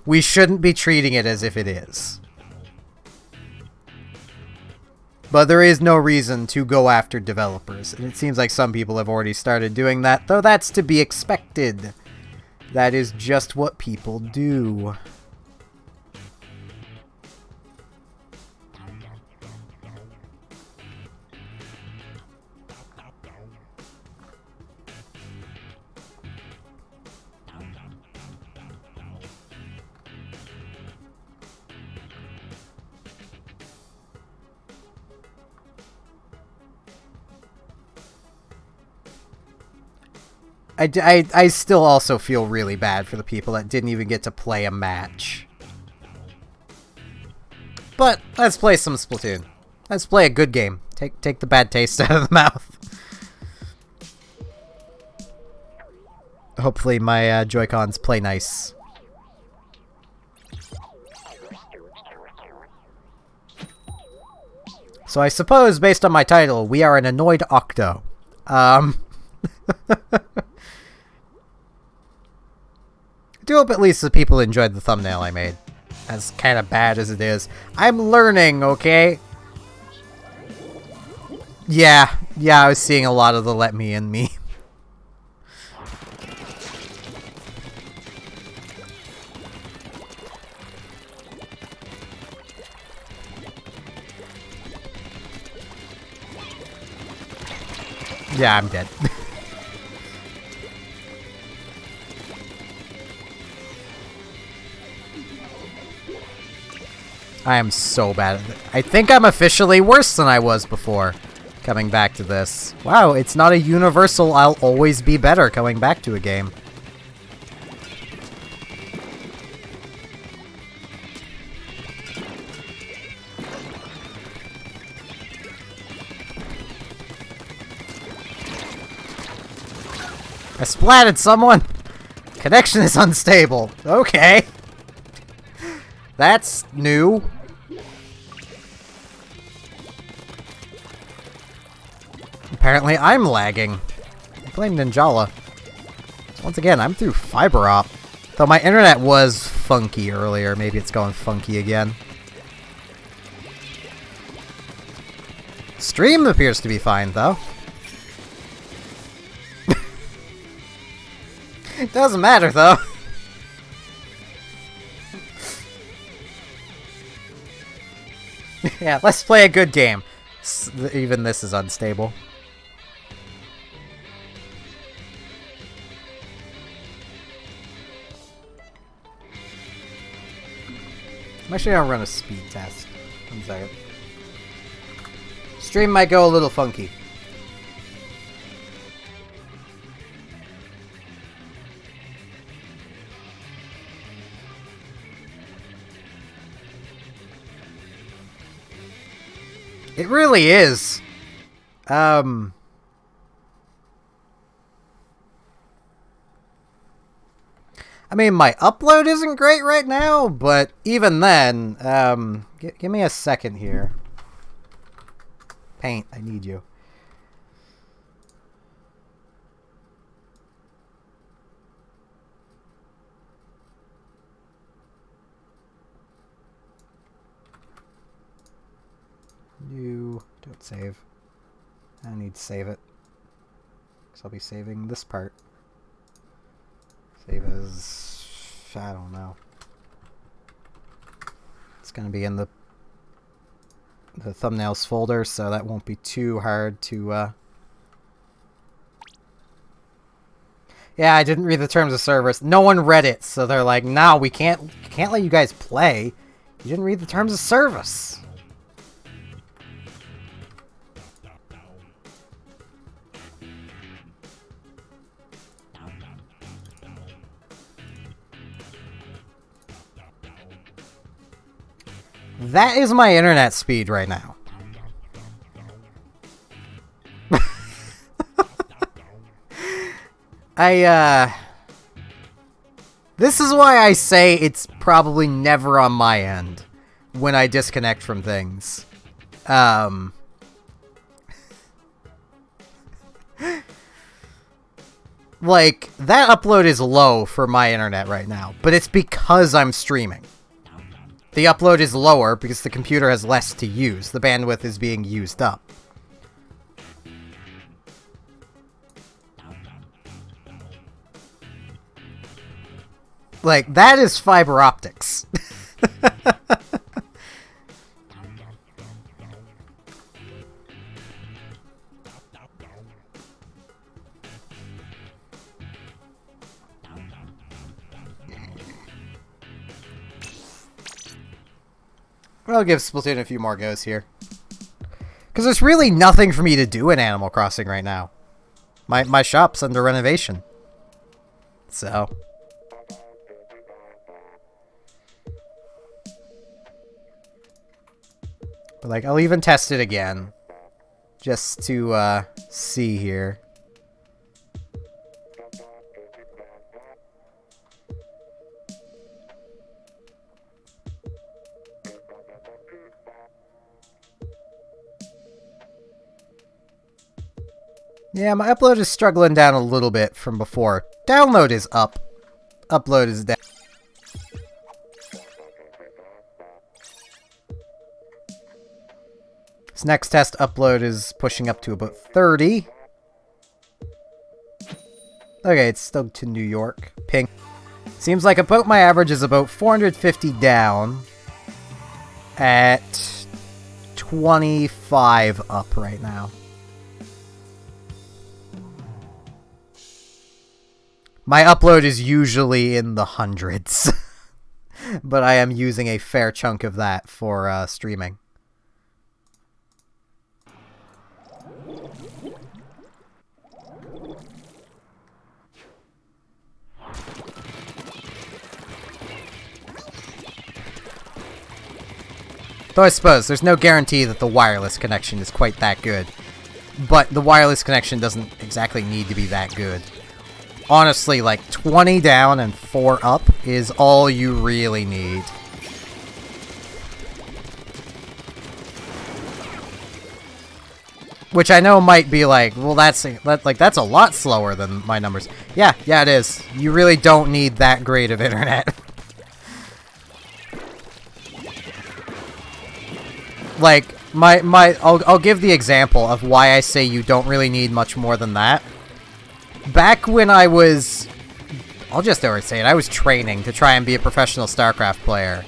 We shouldn't be treating it as if it is. But there is no reason to go after developers, and it seems like some people have already started doing that, though that's to be expected. That is just what people do. I still also feel really bad for the people that didn't even get to play a match. But let's play some Splatoon. Let's play a good game. Take the bad taste out of the mouth. Hopefully my Joy-Cons play nice. So I suppose, based on my title, we are an annoyed Octo. I do hope at least the people enjoyed the thumbnail I made. As kind of bad as it is. I'm learning, okay? Yeah, I was seeing a lot of the let me in me. Yeah, I'm dead. I am so bad at it. I think I'm officially worse than I was before coming back to this. Wow, it's not a universal I'll always be better coming back to a game. I splatted someone! Connection is unstable. Okay. That's new. Apparently I'm lagging. I blame Ninjala. So once again, I'm through fiber op. Though my internet was funky earlier. Maybe it's going funky again. Stream appears to be fine, though. It doesn't matter, though. Yeah, let's play a good game. Even this is unstable. I'm actually gonna run a speed test. 1 second. Stream might go a little funky. It really is. I mean, my upload isn't great right now, but even then, give me a second here. Paint, I need you. You don't save. I need to save it. Because I'll be saving this part. Save as... I don't know. It's going to be in the thumbnails folder, so that won't be too hard to... Yeah, I didn't read the terms of service. No one read it, so they're like, no, we can't let you guys play. You didn't read the terms of service. That is my internet speed right now. This is why I say it's probably never on my end when I disconnect from things. Like, that upload is low for my internet right now, but it's because I'm streaming. The upload is lower because the computer has less to use. The bandwidth is being used up. Like, that is fiber optics. I'll give Splatoon a few more goes here. Because there's really nothing for me to do in Animal Crossing right now. My shop's under renovation. So... But, like, I'll even test it again. Just to, see here. Yeah, my upload is struggling down a little bit from before. Download is up. Upload is down. This next test upload is pushing up to about 30. Okay, it's still to New York. Ping. Seems like about my average is about 450 down at 25 up right now. My upload is usually in the hundreds, but I am using a fair chunk of that for streaming. Though I suppose there's no guarantee that the wireless connection is quite that good. But the wireless connection doesn't exactly need to be that good. Honestly, like 20 down and 4 up is all you really need. Which I know might be like, well, that's a lot slower than my numbers. Yeah, it is. You really don't need that great of internet. Like, I'll give the example of why I say you don't really need much more than that. Back when I was... I'll just already say it. I was training to try and be a professional StarCraft player.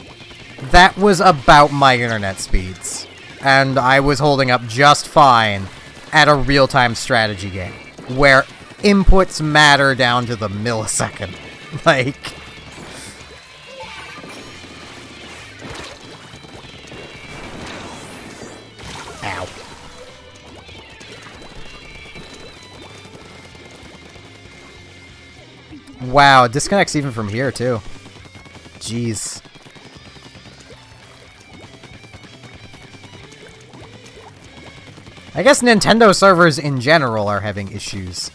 That was about my internet speeds. And I was holding up just fine at a real-time strategy game. Where inputs matter down to the millisecond. Like... Ow. Wow, it disconnects even from here, too. Jeez. I guess Nintendo servers in general are having issues.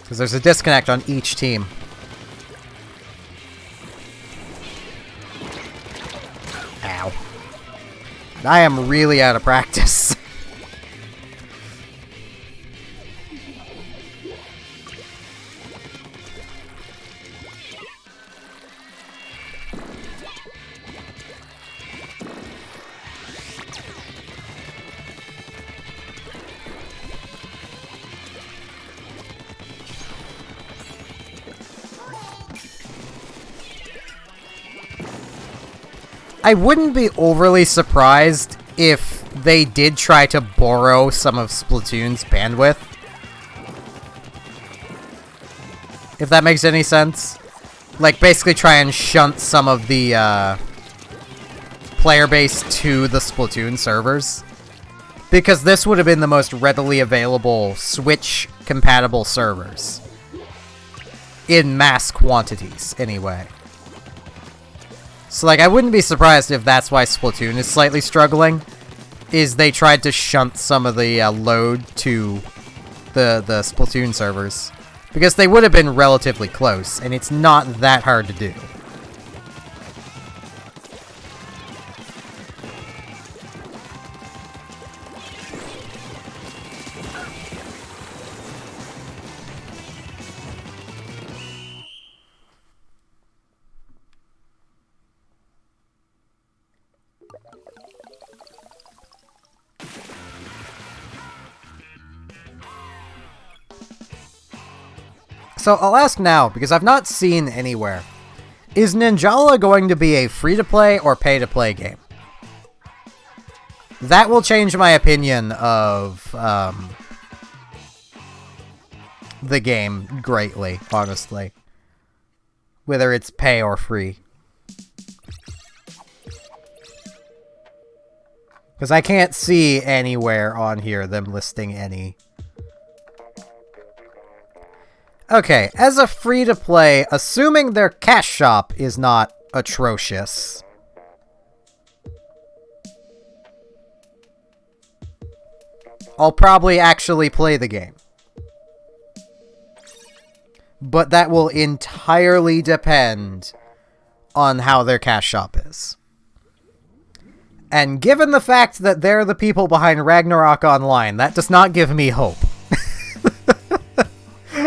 Because there's a disconnect on each team. I am really out of practice. I wouldn't be overly surprised if they did try to borrow some of Splatoon's bandwidth. If that makes any sense. Like, basically try and shunt some of the player base to the Splatoon servers. Because this would have been the most readily available Switch-compatible servers. In mass quantities, anyway. So, like, I wouldn't be surprised if that's why Splatoon is slightly struggling. Is they tried to shunt some of the load to the Splatoon servers. Because they would have been relatively close, and it's not that hard to do. So I'll ask now, because I've not seen anywhere. Is Ninjala going to be a free-to-play or pay-to-play game? That will change my opinion of the game greatly, honestly. Whether it's pay or free. Because I can't see anywhere on here them listing any. Okay, as a free-to-play, assuming their cash shop is not atrocious. I'll probably actually play the game. But that will entirely depend on how their cash shop is. And given the fact that they're the people behind Ragnarok Online, that does not give me hope.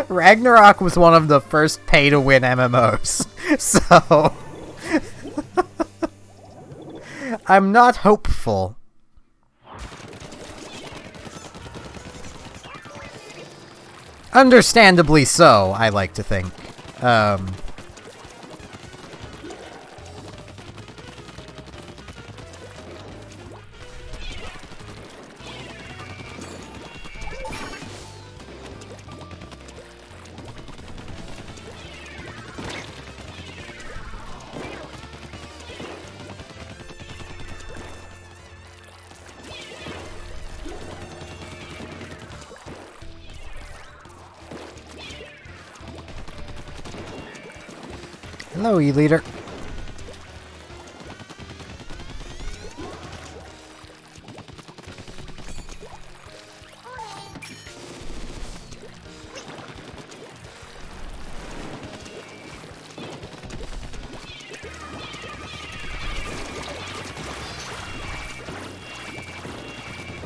Ragnarok was one of the first pay-to-win MMOs, so I'm not hopeful. Understandably so, I like to think. Hello, E-Leader.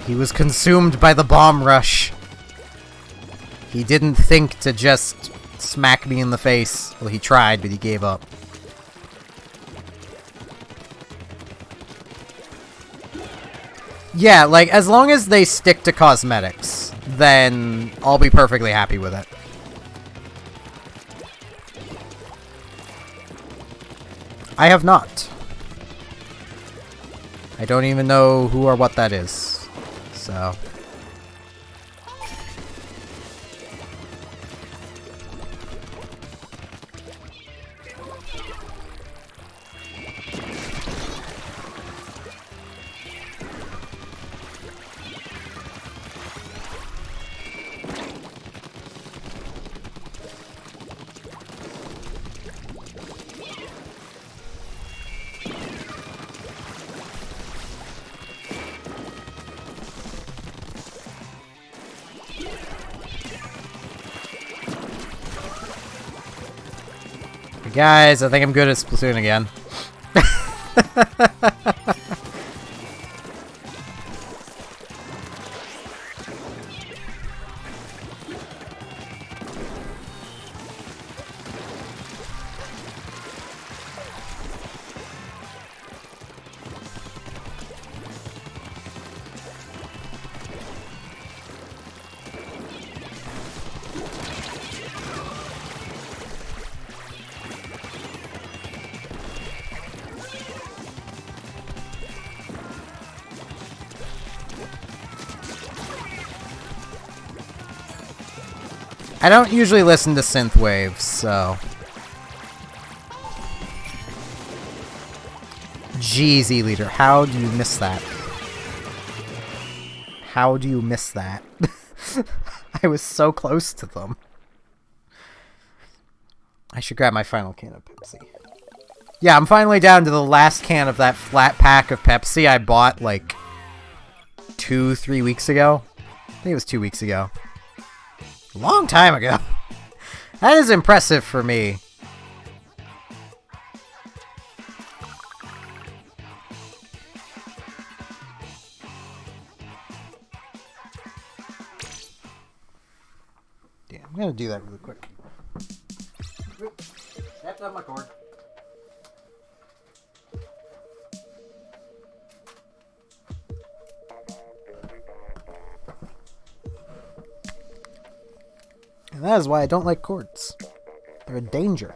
He was consumed by the bomb rush. He didn't think to just smack me in the face. Well, he tried, but he gave up. Yeah, like, as long as they stick to cosmetics, then I'll be perfectly happy with it. I have not. I don't even know who or what that is. So... Guys, I think I'm good at Splatoon again. I don't usually listen to synthwave, so... Jeez, E-Leader, how do you miss that? How do you miss that? I was so close to them. I should grab my final can of Pepsi. Yeah, I'm finally down to the last can of that flat pack of Pepsi I bought, like, 2-3 weeks ago. I think it was 2 weeks ago. A long time ago. That is impressive for me. Damn, I'm gonna do that really quick. That's on my cord. And that is why I don't like cords. They're a danger.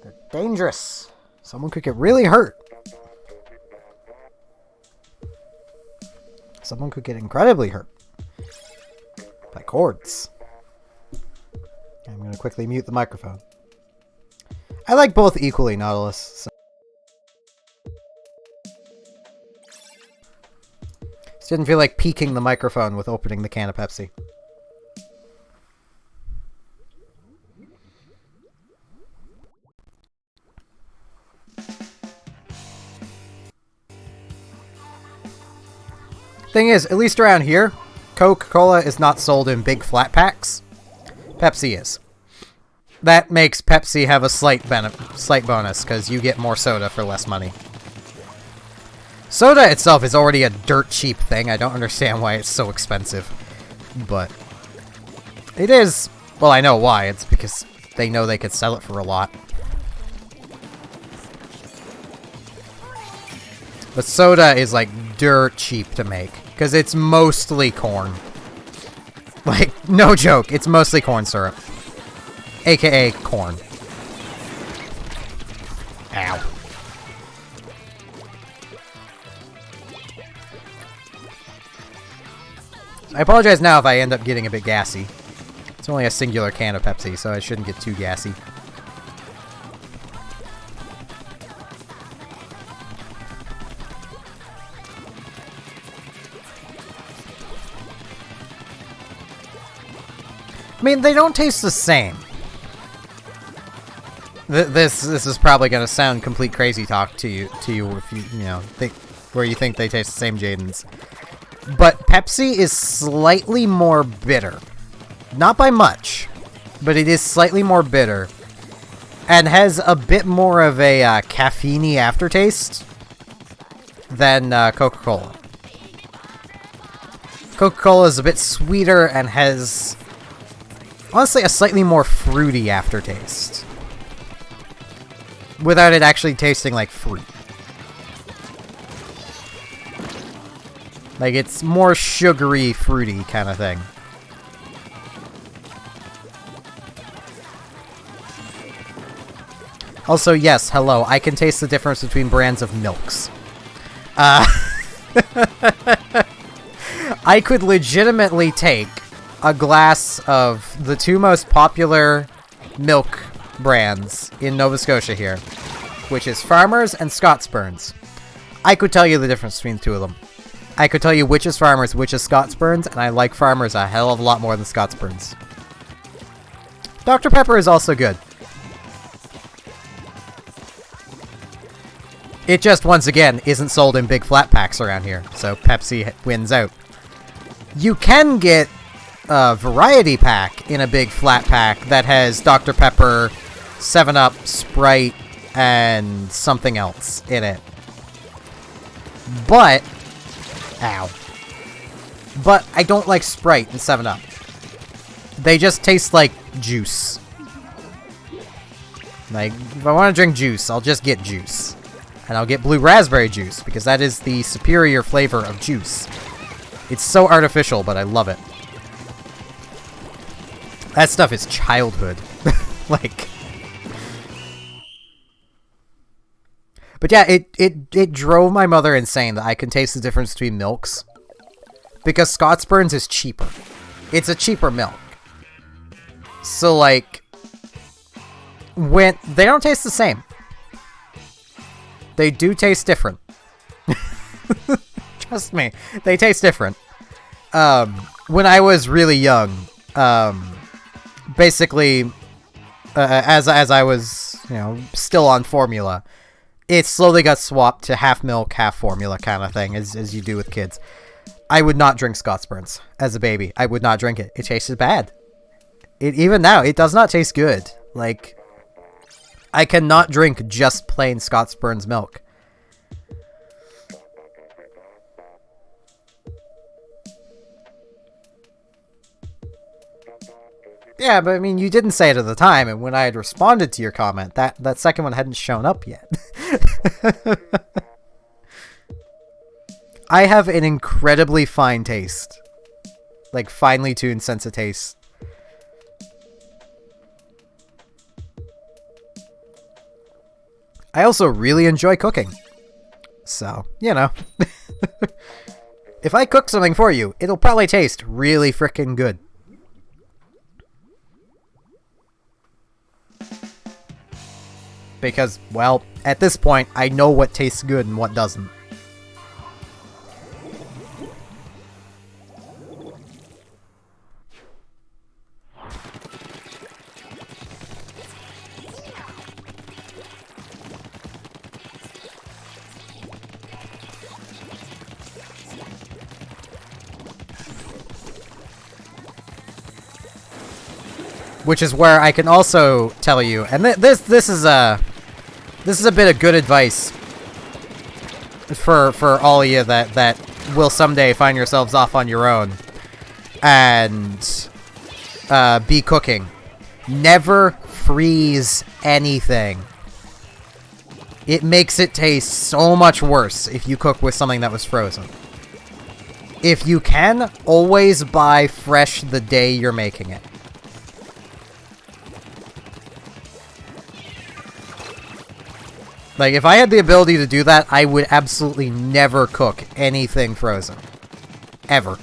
They're dangerous. Someone could get really hurt. Someone could get incredibly hurt. By cords. I'm going to quickly mute the microphone. I like both equally, Nautilus. So. Just didn't feel like peeking the microphone with opening the can of Pepsi. Thing is, at least around here, Coca-Cola is not sold in big flat packs. Pepsi is. That makes Pepsi have a slight bonus, because you get more soda for less money. Soda itself is already a dirt cheap thing. I don't understand why it's so expensive. But it is. Well, I know why. It's because they know they could sell it for a lot. But soda is like dirt cheap to make. Because it's mostly corn. Like, no joke. It's mostly corn syrup. AKA corn. Ow. I apologize now if I end up getting a bit gassy. It's only a singular can of Pepsi, so I shouldn't get too gassy. I mean, they don't taste the same. This is probably going to sound complete crazy talk to you if you know think where you think they taste the same, Jaden's. But Pepsi is slightly more bitter. Not by much, but it is slightly more bitter. And has a bit more of a caffeine-y aftertaste than Coca-Cola. Coca-Cola is a bit sweeter and has, honestly, a slightly more fruity aftertaste. Without it actually tasting like fruit. Like, it's more sugary, fruity kind of thing. Also, yes, hello, I can taste the difference between brands of milks. I could legitimately take a glass of the two most popular milk brands in Nova Scotia here, which is Farmers and Scotsburns. I could tell you the difference between the two of them. I could tell you which is Farmers, which is Scotsburns, and I like Farmers a hell of a lot more than Scotsburns. Dr. Pepper is also good. It just, once again, isn't sold in big flat packs around here, so Pepsi wins out. You can get a variety pack in a big flat pack that has Dr. Pepper, 7-Up, Sprite, and something else in it. But, ow. But I don't like Sprite and 7-Up. They just taste like juice. Like, if I want to drink juice, I'll just get juice. And I'll get blue raspberry juice, because that is the superior flavor of juice. It's so artificial, but I love it. That stuff is childhood. Like... But yeah, it drove my mother insane that I can taste the difference between milks. Because Scotsburns is cheaper. It's a cheaper milk. So, like, when they don't taste the same. They do taste different. Trust me, they taste different. When I was really young, basically, as I was, still on formula, it slowly got swapped to half milk, half formula kind of thing, as you do with kids. I would not drink Scott's Burns as a baby. I would not drink it. It tasted bad. Even now, it does not taste good. Like, I cannot drink just plain Scott's Burns milk. Yeah, but I mean, you didn't say it at the time, and when I had responded to your comment, that second one hadn't shown up yet. I have an incredibly fine taste. Like, finely tuned sense of taste. I also really enjoy cooking. So, if I cook something for you, it'll probably taste really frickin' good. Because, well, at this point, I know what tastes good and what doesn't. Which is where I can also tell you, and this is a bit of good advice for all of you that will someday find yourselves off on your own and be cooking. Never freeze anything. It makes it taste so much worse if you cook with something that was frozen. If you can, always buy fresh the day you're making it. Like, if I had the ability to do that, I would absolutely never cook anything frozen. Ever.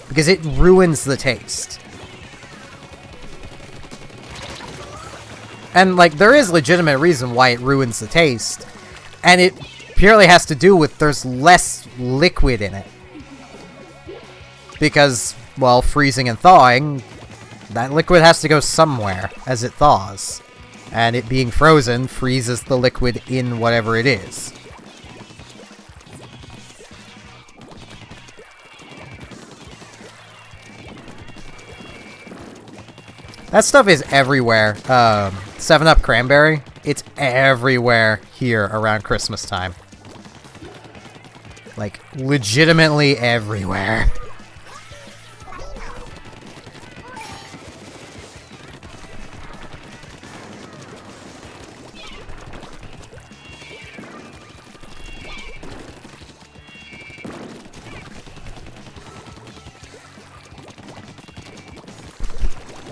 Because it ruins the taste. And, like, there is legitimate reason why it ruins the taste. And it purely has to do with there's less liquid in it. Because, well, freezing and thawing, that liquid has to go somewhere as it thaws. And it being frozen freezes the liquid in whatever it is. That stuff is everywhere. 7-Up Cranberry, it's everywhere here around Christmas time. Like, legitimately everywhere.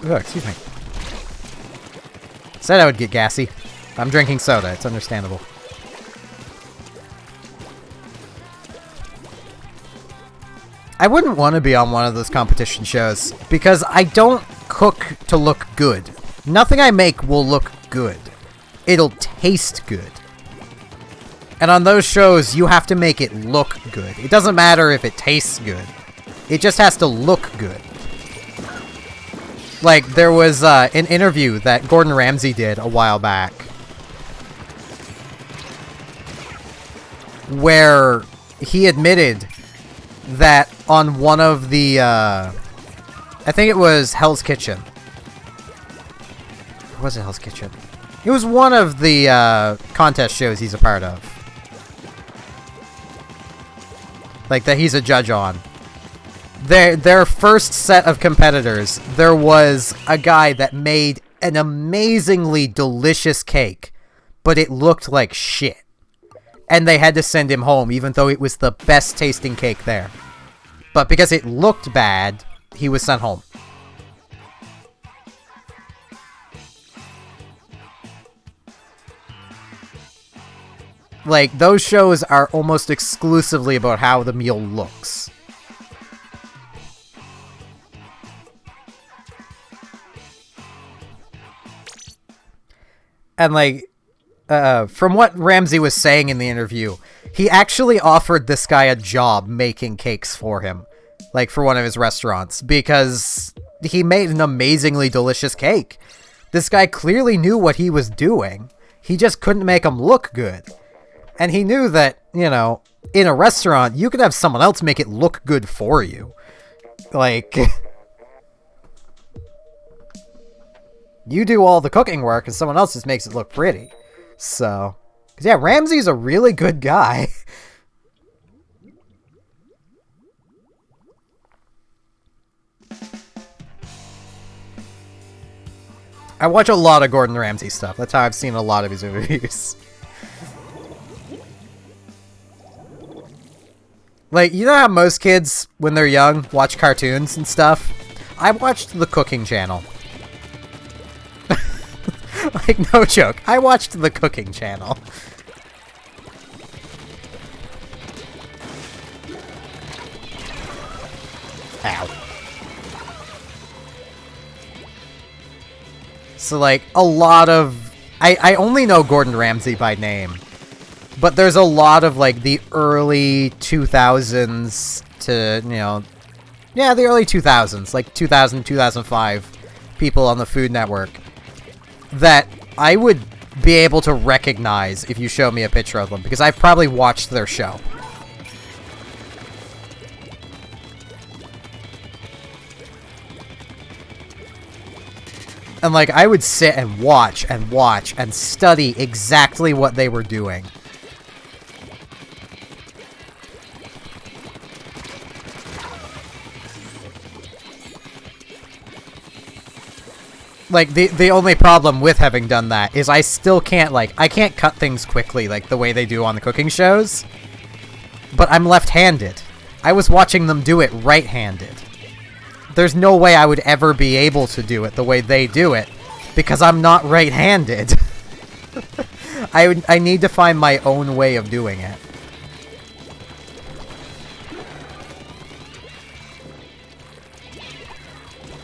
Oh, excuse me. Said I would get gassy. I'm drinking soda. It's understandable. I wouldn't want to be on one of those competition shows because I don't cook to look good. Nothing I make will look good. It'll taste good. And on those shows, you have to make it look good. It doesn't matter if it tastes good. It just has to look good. Like, there was an interview that Gordon Ramsay did a while back where he admitted that on one of the, I think it was Hell's Kitchen. Or was it Hell's Kitchen? It was one of the contest shows he's a part of. Like, that he's a judge on. Their first set of competitors, there was a guy that made an amazingly delicious cake, but it looked like shit. And they had to send him home, even though it was the best tasting cake there. But because it looked bad, he was sent home. Like, those shows are almost exclusively about how the meal looks. And like, from what Ramsay was saying in the interview, he actually offered this guy a job making cakes for him, like for one of his restaurants, because he made an amazingly delicious cake. This guy clearly knew what he was doing. He just couldn't make them look good. And he knew that, you know, in a restaurant, you could have someone else make it look good for you. Like, you do all the cooking work and someone else just makes it look pretty. So, 'cause yeah, Ramsay's a really good guy. I watch a lot of Gordon Ramsay stuff. That's how I've seen a lot of his reviews. Like, you know how most kids, when they're young, watch cartoons and stuff? I watched the cooking channel. Like, no joke. I watched the cooking channel. Ow. So, like, a lot of... I only know Gordon Ramsay by name. But there's a lot of, like, the early 2000s to, you know... Yeah, the early 2000s. Like, 2000, 2005 people on the Food Network that I would be able to recognize if you show me a picture of them, because I've probably watched their show. And, like, I would sit and watch and study exactly what they were doing. Like, the only problem with having done that is I still can't, like, I can't cut things quickly like the way they do on the cooking shows. But I'm left-handed. I was watching them do it right-handed. There's no way I would ever be able to do it the way they do it, because I'm not right-handed. I need to find my own way of doing it.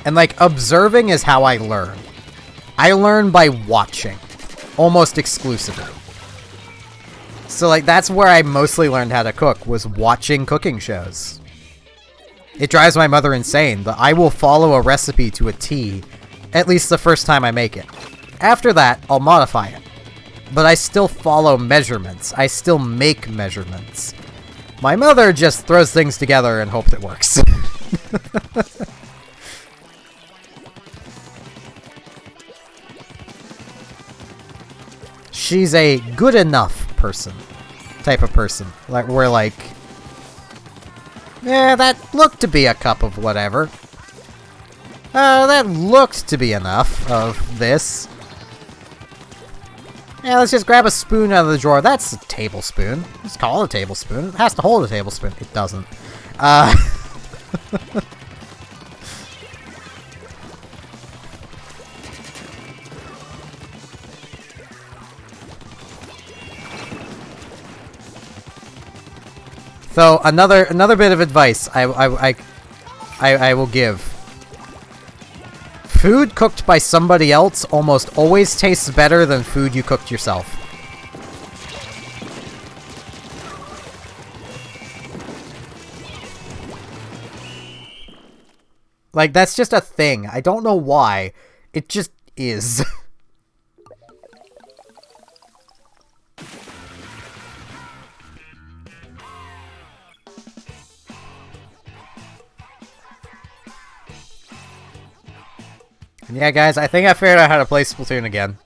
And, like, observing is how I learn. I learn by watching. Almost exclusively. So, like, that's where I mostly learned how to cook, was watching cooking shows. It drives my mother insane, but I will follow a recipe to a T, at least the first time I make it. After that, I'll modify it. But I still follow measurements. I still make measurements. My mother just throws things together and hopes it works. She's a good enough person. Type of person. Like, we're like... Yeah, that looked to be a cup of whatever. That looked to be enough of this. Yeah, let's just grab a spoon out of the drawer. That's a tablespoon. Let's call it a tablespoon. It has to hold a tablespoon. It doesn't. So another bit of advice I will give. Food cooked by somebody else almost always tastes better than food you cooked yourself. Like, that's just a thing. I don't know why. It just is. Yeah, guys, I think I figured out how to play Splatoon again.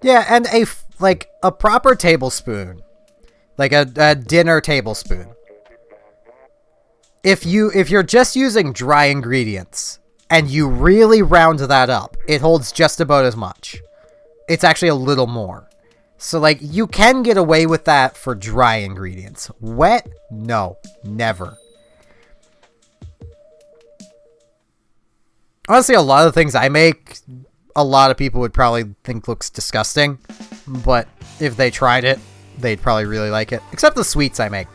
Yeah, and a proper tablespoon. Like a dinner tablespoon. If you're just using dry ingredients and you really round that up, it holds just about as much. It's actually a little more. So, like, you can get away with that for dry ingredients. Wet? No. Never. Honestly, a lot of the things I make, a lot of people would probably think looks disgusting. But if they tried it, they'd probably really like it. Except the sweets I make.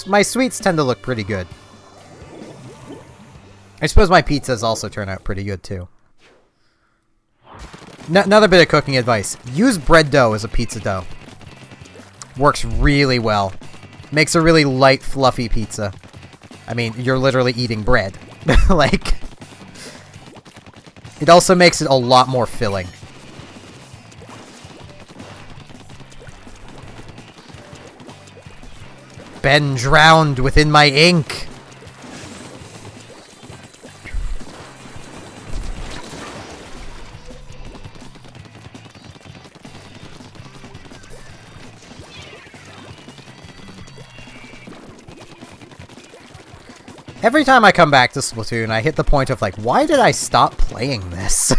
My sweets tend to look pretty good. I suppose my pizzas also turn out pretty good, too. Another bit of cooking advice. Use bread dough as a pizza dough. Works really well. Makes a really light, fluffy pizza. I mean, you're literally eating bread. Like... It also makes it a lot more filling. Been drowned within my ink. Every time I come back to Splatoon, I hit the point of like, why did I stop playing this?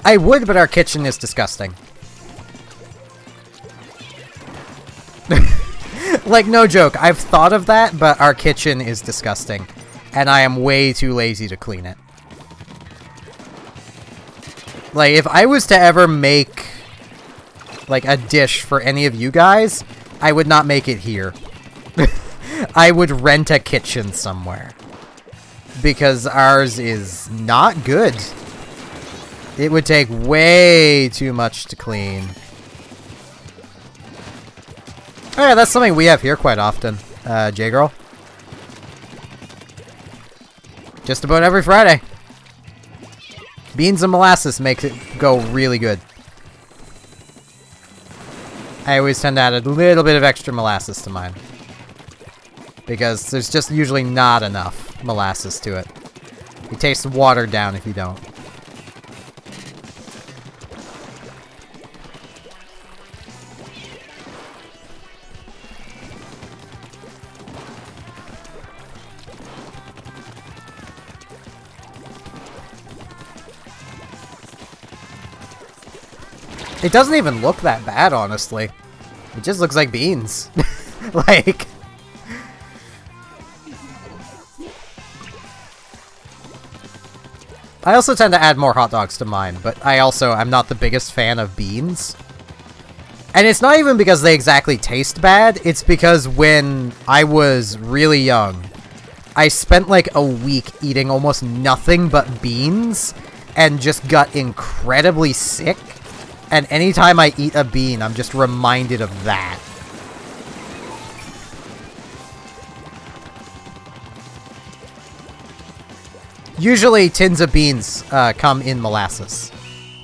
I would, but our kitchen is disgusting. Like, no joke, I've thought of that, but our kitchen is disgusting. And I am way too lazy to clean it. Like, if I was to ever make, like, a dish for any of you guys, I would not make it here. I would rent a kitchen somewhere. Because ours is not good. It would take way too much to clean. Oh yeah, that's something we have here quite often, J-Girl. Just about every Friday. Beans and molasses makes it go really good. I always tend to add a little bit of extra molasses to mine. Because there's just usually not enough molasses to it. It tastes watered down if you don't. It doesn't even look that bad, honestly. It just looks like beans. Like... I also tend to add more hot dogs to mine, but I'm not the biggest fan of beans. And it's not even because they exactly taste bad, it's because when I was really young, I spent like a week eating almost nothing but beans, and just got incredibly sick. And anytime I eat a bean, I'm just reminded of that. Usually, tins of beans come in molasses.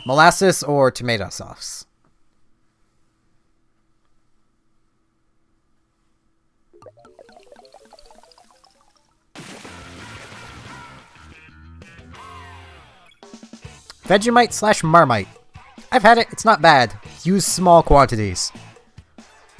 Molasses or tomato sauce. Vegemite / Marmite. I've had it, it's not bad. Use small quantities.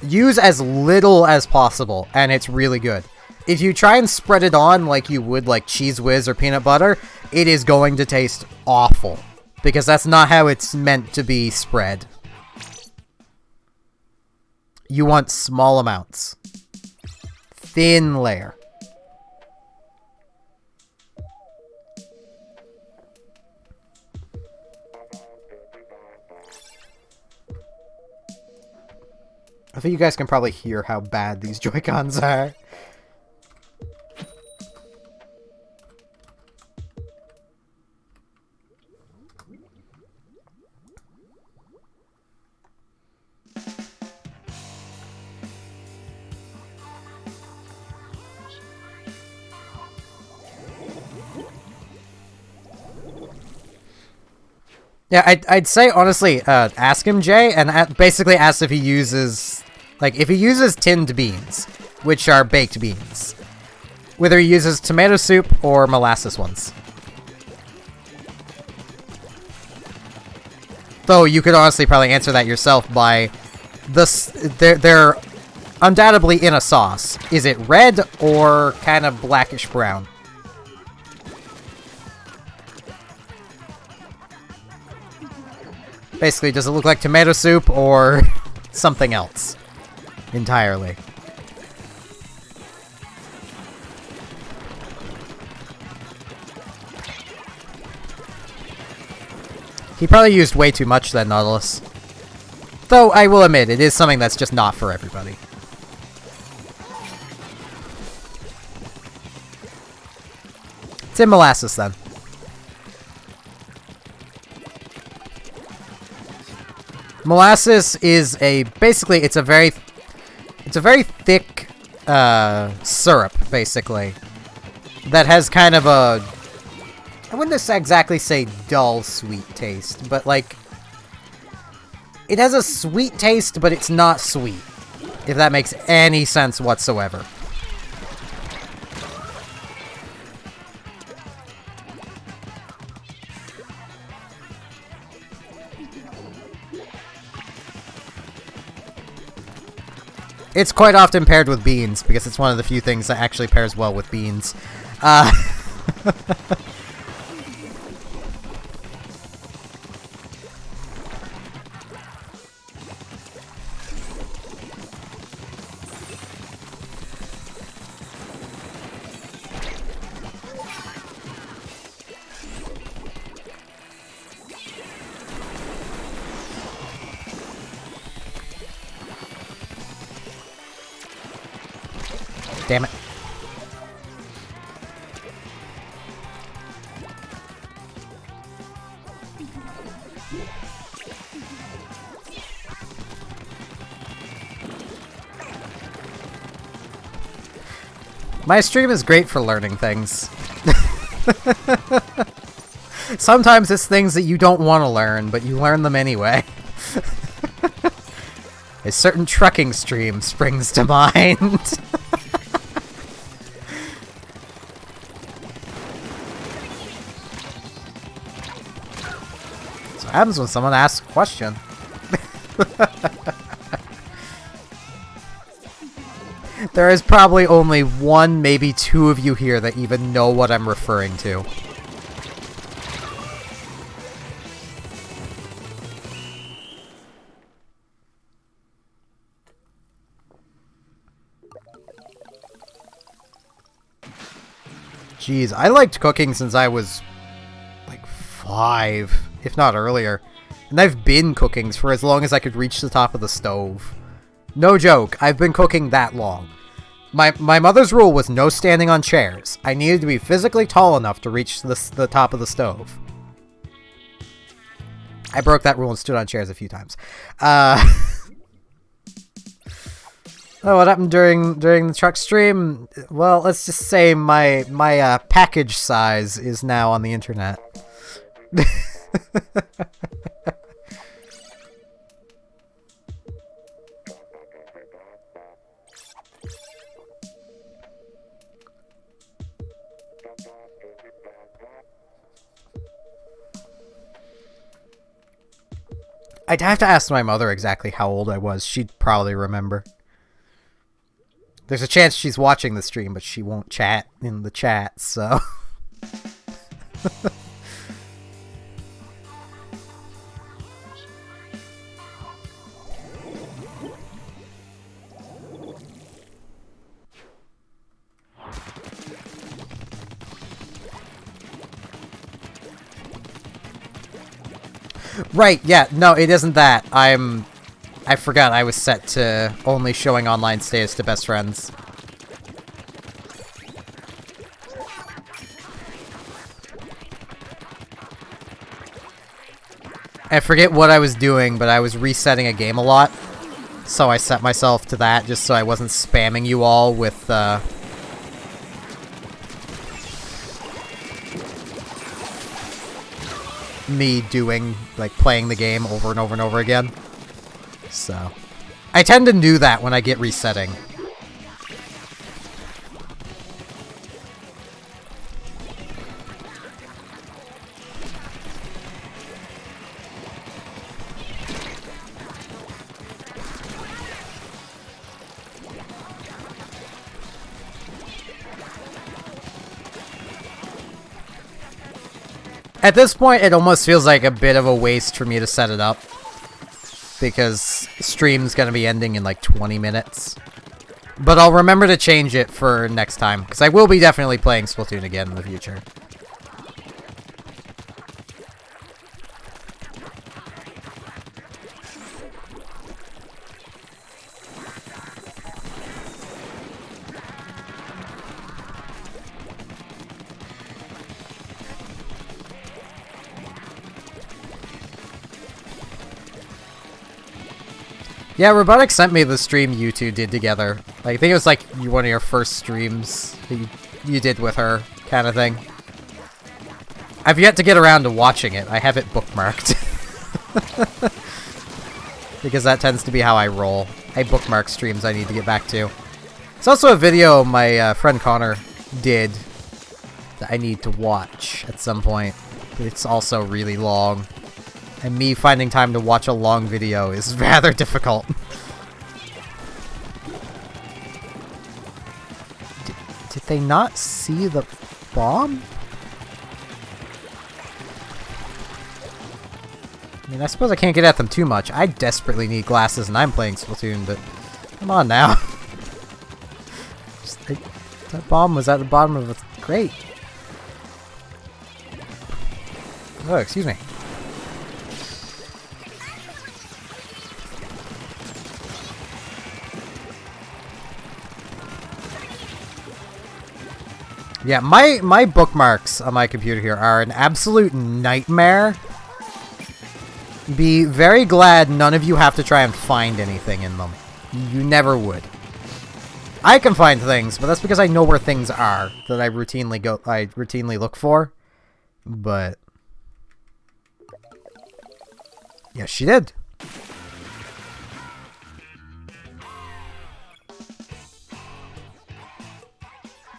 Use as little as possible, and it's really good. If you try and spread it on like you would like Cheese Whiz or peanut butter, it is going to taste awful. Because that's not how it's meant to be spread. You want small amounts. Thin layer. I think you guys can probably hear how bad these Joy-Cons are. Yeah, I'd say, honestly, ask him, Jay, and basically ask if he uses, like, if he uses tinned beans, which are baked beans. Whether he uses tomato soup or molasses ones. Though you could honestly probably answer that yourself by they're undoubtedly in a sauce. Is it red or kind of blackish brown? Basically, does it look like tomato soup or something else entirely? He probably used way too much then, Nautilus. Though, I will admit, it is something that's just not for everybody. It's in molasses, then. Molasses is basically, it's a very thick, syrup, basically. That has kind of a, I wouldn't exactly say dull sweet taste, but like, it has a sweet taste, but it's not sweet, if that makes any sense whatsoever. It's quite often paired with beans, because it's one of the few things that actually pairs well with beans. Damn it. My stream is great for learning things. Sometimes it's things that you don't want to learn, but you learn them anyway. A certain trucking stream springs to mind. What happens when someone asks a question? There is probably only one, maybe two of you here that even know what I'm referring to. Jeez, I liked cooking since I was like 5, if not earlier. And I've been cooking for as long as I could reach the top of the stove. No joke, I've been cooking that long. My mother's rule was no standing on chairs. I needed to be physically tall enough to reach the top of the stove. I broke that rule and stood on chairs a few times. Oh, what happened during the truck stream? Well, let's just say my package size is now on the internet. I'd have to ask my mother exactly how old I was. She'd probably remember. There's a chance she's watching the stream, but she won't chat in the chat, so... Right, yeah, no, it isn't that. I forgot I was set to only showing online status to best friends. I forget what I was doing, but I was resetting a game a lot. So I set myself to that just so I wasn't spamming you all with, me doing, like, playing the game over and over and over again. So, I tend to do that when I get resetting. At this point, it almost feels like a bit of a waste for me to set it up. Because stream's gonna be ending in like 20 minutes. But I'll remember to change it for next time. Because I will be definitely playing Splatoon again in the future. Yeah, Robotics sent me the stream you two did together. Like, I think it was like one of your first streams that you did with her, kind of thing. I've yet to get around to watching it. I have it bookmarked. Because that tends to be how I roll. I bookmark streams I need to get back to. It's also a video my friend Connor did that I need to watch at some point. But it's also really long. And me finding time to watch a long video is rather difficult. Did they not see the bomb? I mean, I suppose I can't get at them too much. I desperately need glasses and I'm playing Splatoon, but come on now. That bomb was at the bottom of the crate. Oh, excuse me. Yeah, my bookmarks on my computer here are an absolute nightmare. Be very glad none of you have to try and find anything in them. You never would. I can find things, but that's because I know where things are that I routinely look for. But yes, she did.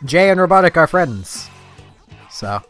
Jay and Robotic are friends. So.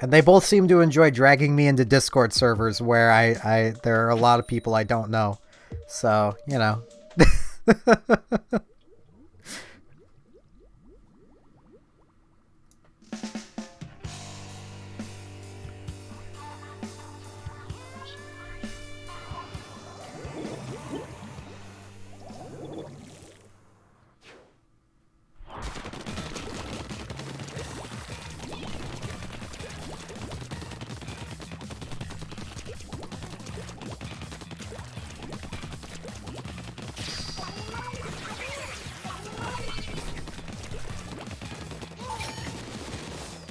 And they both seem to enjoy dragging me into Discord servers where there are a lot of people I don't know. So, you know.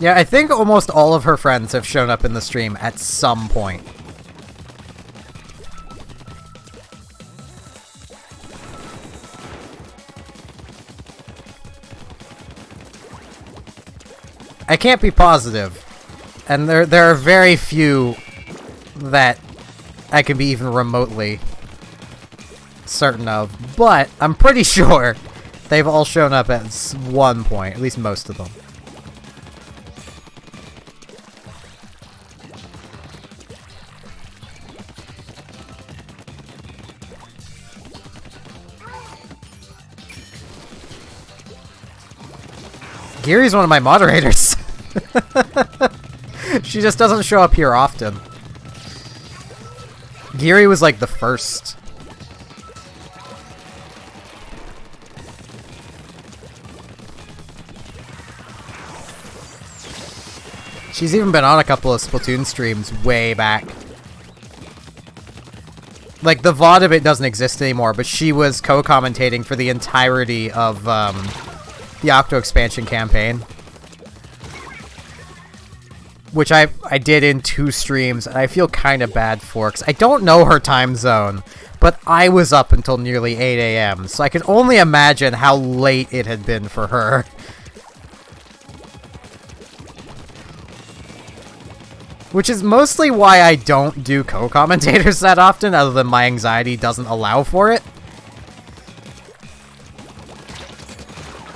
Yeah, I think almost all of her friends have shown up in the stream at some point. I can't be positive, and there are very few that I can be even remotely certain of, but I'm pretty sure they've all shown up at one point, at least most of them. Gary's one of my moderators. She just doesn't show up here often. Gary was like the first. She's even been on a couple of Splatoon streams way back. Like, the VOD of it doesn't exist anymore, but she was co-commentating for the entirety of, the Octo expansion campaign. which I did in 2 streams, and I feel kind of bad for, because I don't know her time zone, but I was up until nearly 8 a.m., so I can only imagine how late it had been for her. Which is mostly why I don't do co-commentators that often, other than my anxiety doesn't allow for it.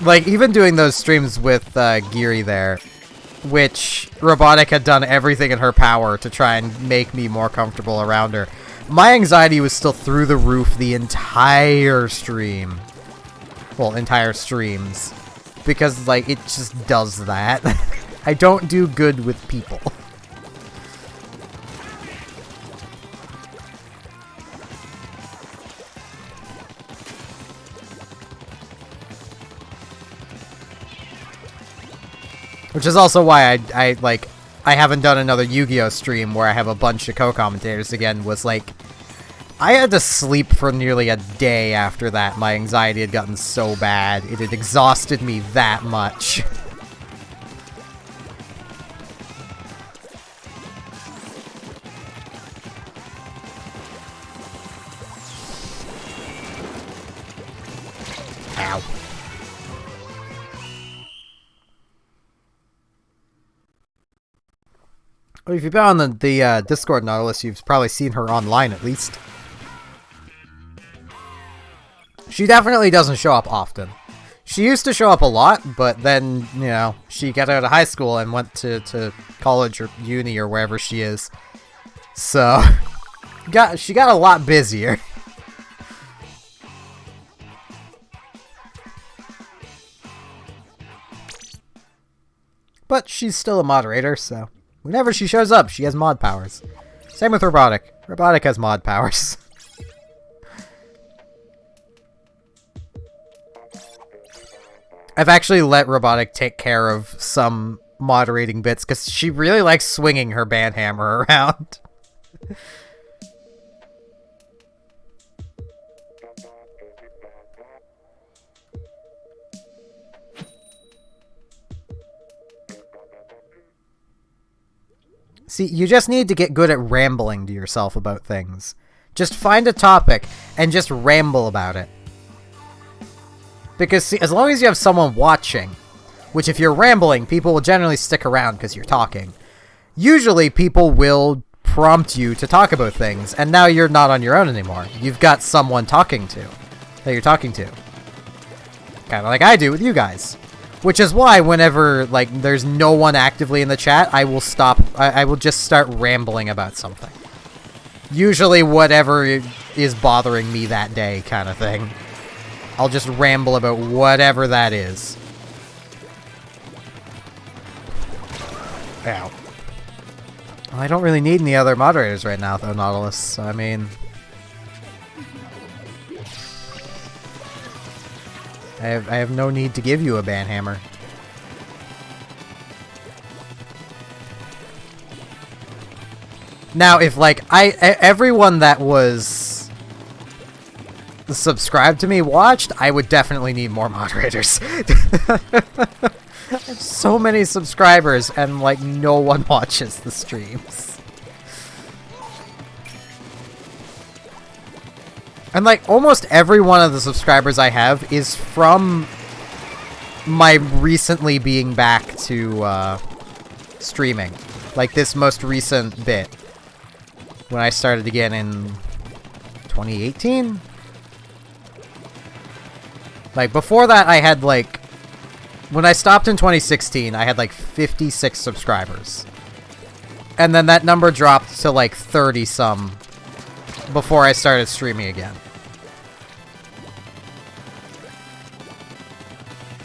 Like, even doing those streams with Geary there, which Robotic had done everything in her power to try and make me more comfortable around her, my anxiety was still through the roof the entire stream. Well, entire streams. Because, like, it just does that. I don't do good with people. Which is also why I haven't done another Yu-Gi-Oh! Stream where I have a bunch of co-commentators again, was like, I had to sleep for nearly a day after that. My anxiety had gotten so bad. It had exhausted me that much. Ow. Well, if you've been on the Discord, Nautilus, you've probably seen her online, at least. She definitely doesn't show up often. She used to show up a lot, but then, you know, she got out of high school and went to college or uni or wherever she is. So, she got a lot busier. But she's still a moderator, so whenever she shows up, she has mod powers. Same with Robotic. Robotic has mod powers. I've actually let Robotic take care of some moderating bits, because she really likes swinging her banhammer around. See, you just need to get good at rambling to yourself about things. Just find a topic and just ramble about it. Because, see, as long as you have someone watching, which if you're rambling, people will generally stick around because you're talking. Usually, people will prompt you to talk about things, and now you're not on your own anymore. You've got someone talking to, that you're talking to. Kind of like I do with you guys. Which is why whenever, like, there's no one actively in the chat, I will stop, I will just start rambling about something. Usually whatever is bothering me that day, kind of thing. I'll just ramble about whatever that is. Ow. Well, I don't really need any other moderators right now, though, Nautilus. So, I mean, I have no need to give you a banhammer. Now, if, like, everyone that was subscribed to me watched, I would definitely need more moderators. I have so many subscribers, and, like, no one watches the streams. And, like, almost every one of the subscribers I have is from my recently being back to, streaming. Like, this most recent bit. When I started again in 2018? Like, before that, I had, like, when I stopped in 2016, I had, like, 56 subscribers. And then that number dropped to, like, 30-some before I started streaming again.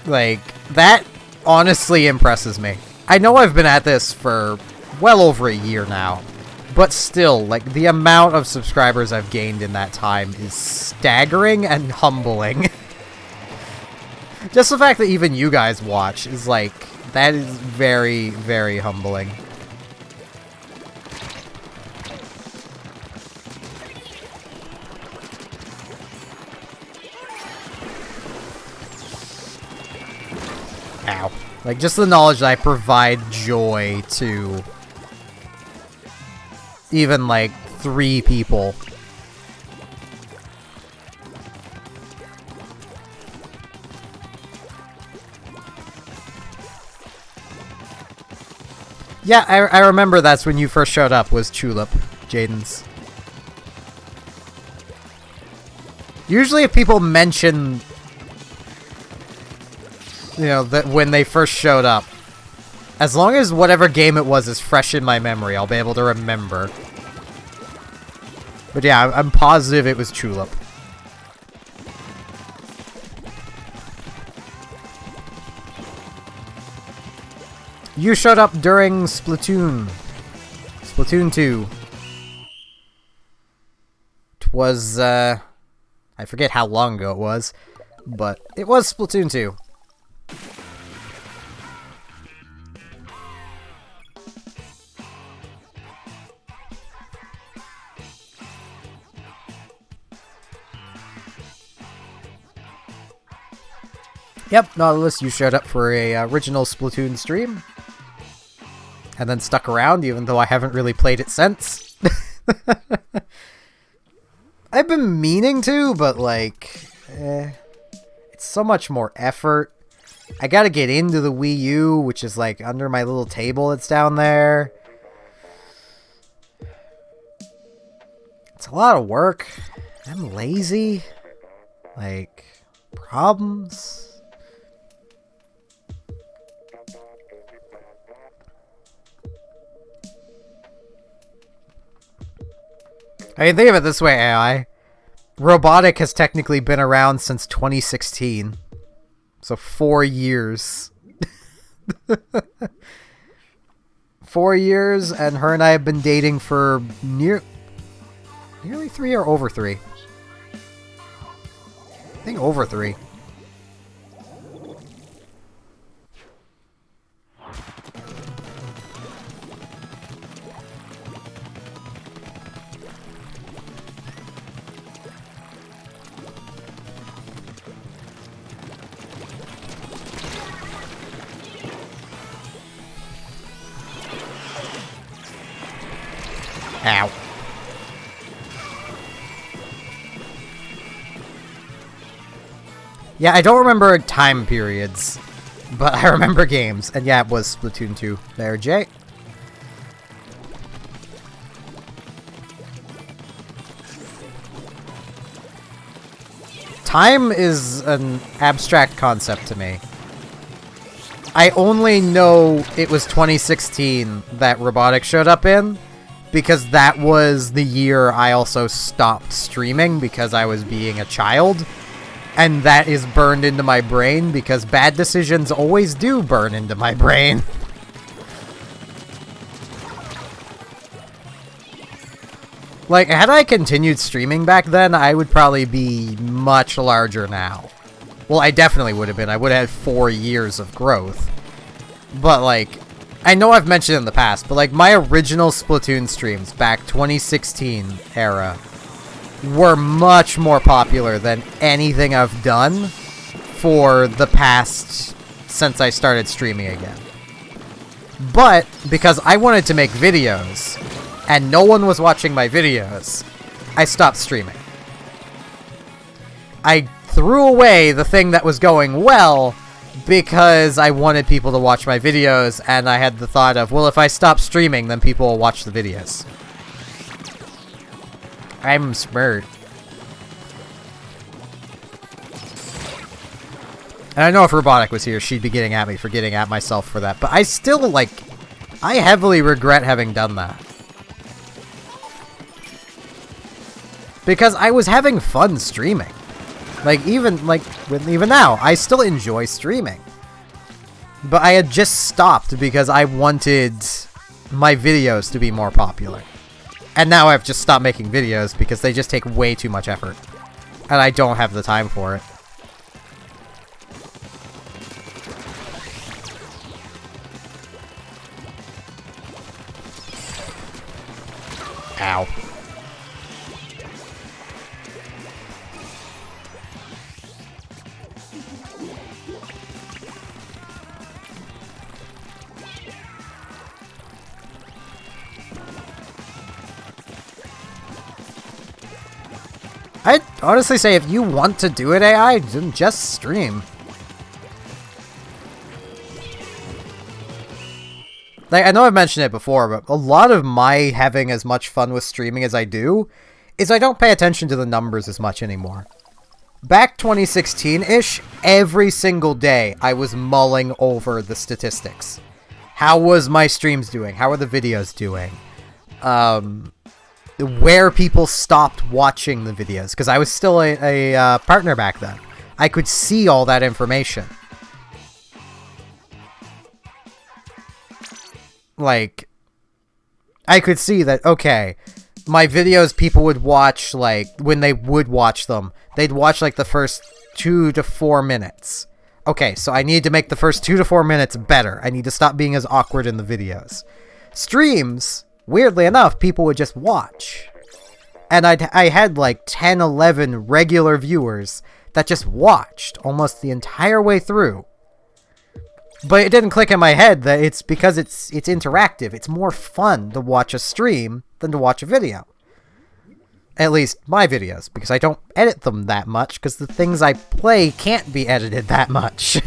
Like, that honestly impresses me. I know I've been at this for well over a year now, but still, like, the amount of subscribers I've gained in that time is staggering and humbling. Just the fact that even you guys watch is, like, that is very, very humbling. Ow. Like, just the knowledge that I provide joy to even like 3 people. Yeah, I remember that's when you first showed up, was Tulip, Jaden's. Usually if people mention, you know, that when they first showed up, as long as whatever game it was is fresh in my memory, I'll be able to remember. But yeah, I'm positive it was Tulip. You showed up during Splatoon. Splatoon 2. It was, I forget how long ago it was, but it was Splatoon 2. Yep, Nautilus, you showed up for a original Splatoon stream. And then stuck around, even though I haven't really played it since. I've been meaning to, but like, it's so much more effort. I gotta get into the Wii U, which is like under my little table that's down there. It's a lot of work. I'm lazy. Like, problems. I mean, think of it this way, AI. Robotic has technically been around since 2016. So 4 years. 4 years, and her and I have been dating for nearly 3 or over 3. I think over 3. Ow. Yeah, I don't remember time periods, but I remember games. And yeah, it was Splatoon 2. There, Jay. Time is an abstract concept to me. I only know it was 2016 that Robotic showed up in, because that was the year I also stopped streaming because I was being a child. And that is burned into my brain because bad decisions always do burn into my brain. Like, had I continued streaming back then, I would probably be much larger now. Well, I definitely would have been. I would have had 4 years of growth. But, like, I know I've mentioned it in the past, but, like, my original Splatoon streams back 2016 era were much more popular than anything I've done for the past since I started streaming again. But, because I wanted to make videos, and no one was watching my videos, I stopped streaming. I threw away the thing that was going well because I wanted people to watch my videos, and I had the thought of, well, if I stop streaming, then people will watch the videos. I'm smart. And I know if Robotic was here, she'd be getting at me for getting at myself for that. But I still, like, I heavily regret having done that. Because I was having fun streaming. Like, even now, I still enjoy streaming. But I had just stopped because I wanted my videos to be more popular. And now I've just stopped making videos because they just take way too much effort. And I don't have the time for it. Ow. I'd honestly say if you want to do it AI, then just stream. Like, I know I've mentioned it before, but a lot of my having as much fun with streaming as I do is I don't pay attention to the numbers as much anymore. Back 2016-ish, every single day I was mulling over the statistics. How was my streams doing? How are the videos doing? Where people stopped watching the videos, because I was still a partner back then. I could see all that information. Like, I could see that, okay, my videos people would watch, like, when they would watch them, they'd watch, like, the first 2 to 4 minutes. Okay, so I need to make the first 2 to 4 minutes better. I need to stop being as awkward in the videos. Streams, weirdly enough, people would just watch. And I had, like, 10, 11 regular viewers that just watched almost the entire way through. But it didn't click in my head that it's because it's interactive. It's more fun to watch a stream than to watch a video. At least my videos, because I don't edit them that much, because the things I play can't be edited that much.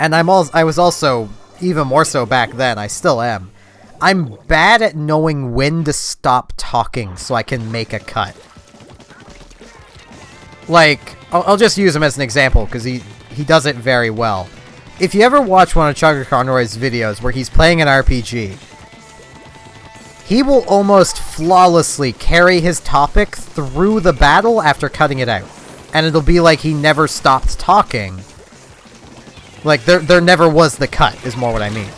And I was also, even more so back then, I still am. I'm bad at knowing when to stop talking so I can make a cut. Like, I'll just use him as an example, because he does it very well. If you ever watch one of Chugger Conroy's videos where he's playing an RPG, he will almost flawlessly carry his topic through the battle after cutting it out. And it'll be like he never stopped talking. Like, there never was the cut, is more what I mean.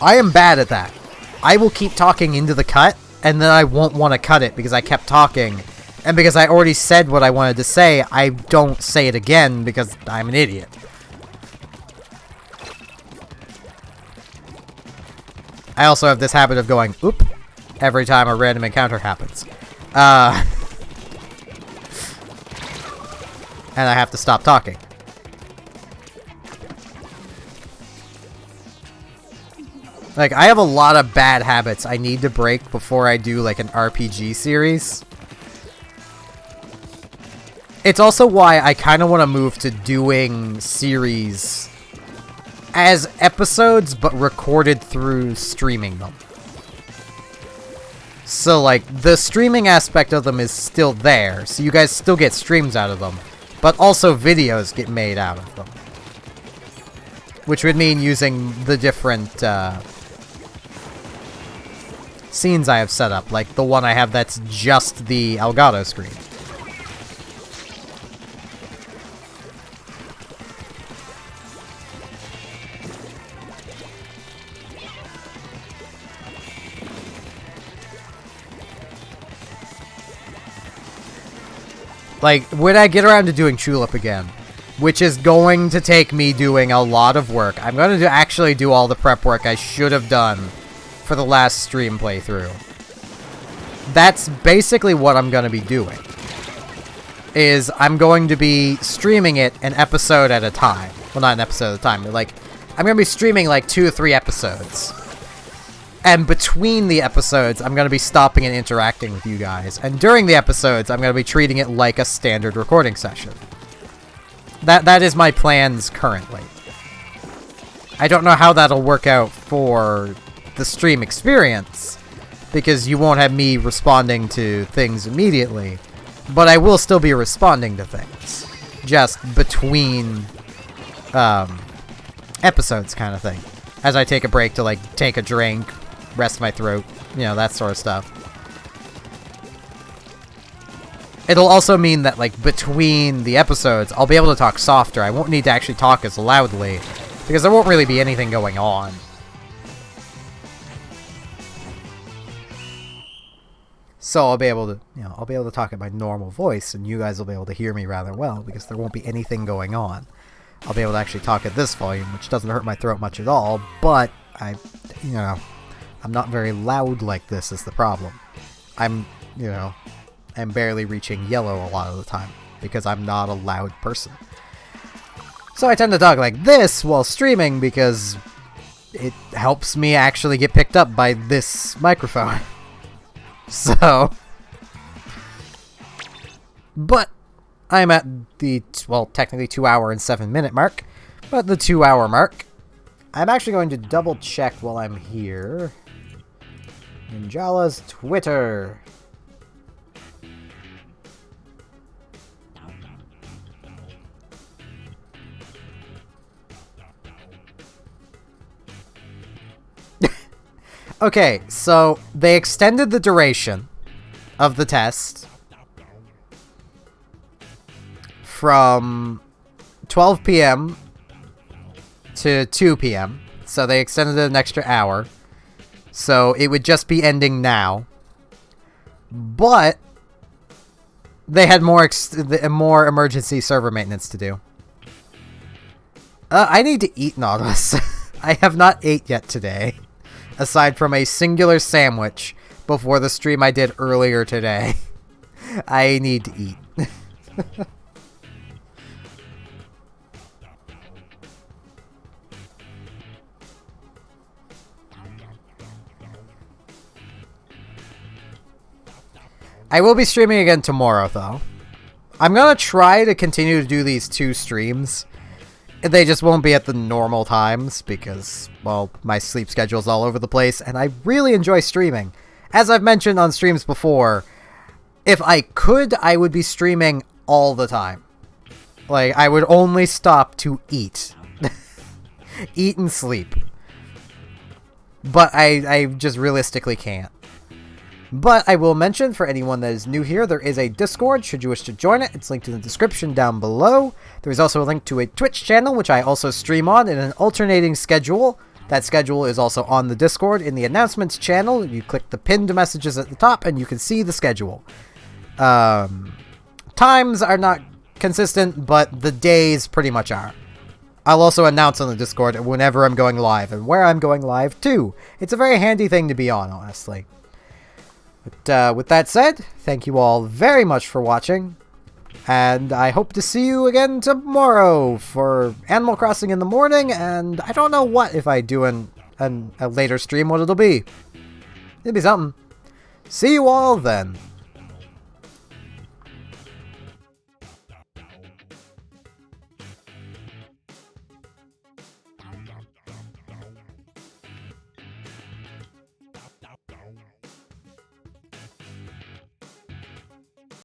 I am bad at that. I will keep talking into the cut, and then I won't want to cut it because I kept talking. And because I already said what I wanted to say, I don't say it again because I'm an idiot. I also have this habit of going, oop, every time a random encounter happens. And I have to stop talking. Like, I have a lot of bad habits I need to break before I do, like, an RPG series. It's also why I kind of want to move to doing series as episodes, but recorded through streaming them. So, like, the streaming aspect of them is still there, so you guys still get streams out of them, but also videos get made out of them. Which would mean using the different, scenes I have set up, like the one I have that's just the Elgato screen. Like, when I get around to doing Tulip again, which is going to take me doing a lot of work, I'm going to actually do all the prep work I should have done for the last stream playthrough. That's basically what I'm going to be doing. Is I'm going to be streaming it an episode at a time. Well, not an episode at a time, but like, I'm going to be streaming like 2 or 3 episodes. And between the episodes, I'm going to be stopping and interacting with you guys. And during the episodes, I'm going to be treating it like a standard recording session. That is my plans currently. I don't know how that'll work out for the stream experience, because you won't have me responding to things immediately. But I will still be responding to things. Just between episodes kind of thing. As I take a break to, like, take a drink, rest my throat, you know, that sort of stuff. It'll also mean that, like, between the episodes, I'll be able to talk softer. I won't need to actually talk as loudly, because there won't really be anything going on. So I'll be able to, you know, I'll be able to talk in my normal voice, and you guys will be able to hear me rather well, because there won't be anything going on. I'll be able to actually talk at this volume, which doesn't hurt my throat much at all, but you know, I'm not very loud like this is the problem. I'm barely reaching yellow a lot of the time, because I'm not a loud person. So I tend to talk like this while streaming, because it helps me actually get picked up by this microphone. So, but I'm at the, well, technically 2 hour and 7 minute mark, but the 2 hour mark. I'm actually going to double check while I'm here. Ninjala's Twitter. Okay, so they extended the duration of the test from 12 p.m. to 2 p.m. So they extended it an extra hour. So it would just be ending now. But they had more emergency server maintenance to do. I need to eat, Nautilus. I have not ate yet today. Aside from a singular sandwich before the stream I did earlier today. I need to eat. I will be streaming again tomorrow, though. I'm gonna try to continue to do these 2 streams. They just won't be at the normal times because, well, my sleep schedule's all over the place, and I really enjoy streaming. As I've mentioned on streams before, if I could, I would be streaming all the time. Like, I would only stop to eat. Eat and sleep. But I just realistically can't. But I will mention, for anyone that is new here, there is a Discord, should you wish to join it. It's linked in the description down below. There is also a link to a Twitch channel, which I also stream on in an alternating schedule. That schedule is also on the Discord. In the announcements channel, you click the pinned messages at the top, and you can see the schedule. Times are not consistent, but the days pretty much are. I'll also announce on the Discord whenever I'm going live, and where I'm going live, too. It's a very handy thing to be on, honestly. But with that said, thank you all very much for watching, and I hope to see you again tomorrow for Animal Crossing in the morning, and I don't know what, if I do a later stream, what it'll be. It'll be something. See you all then.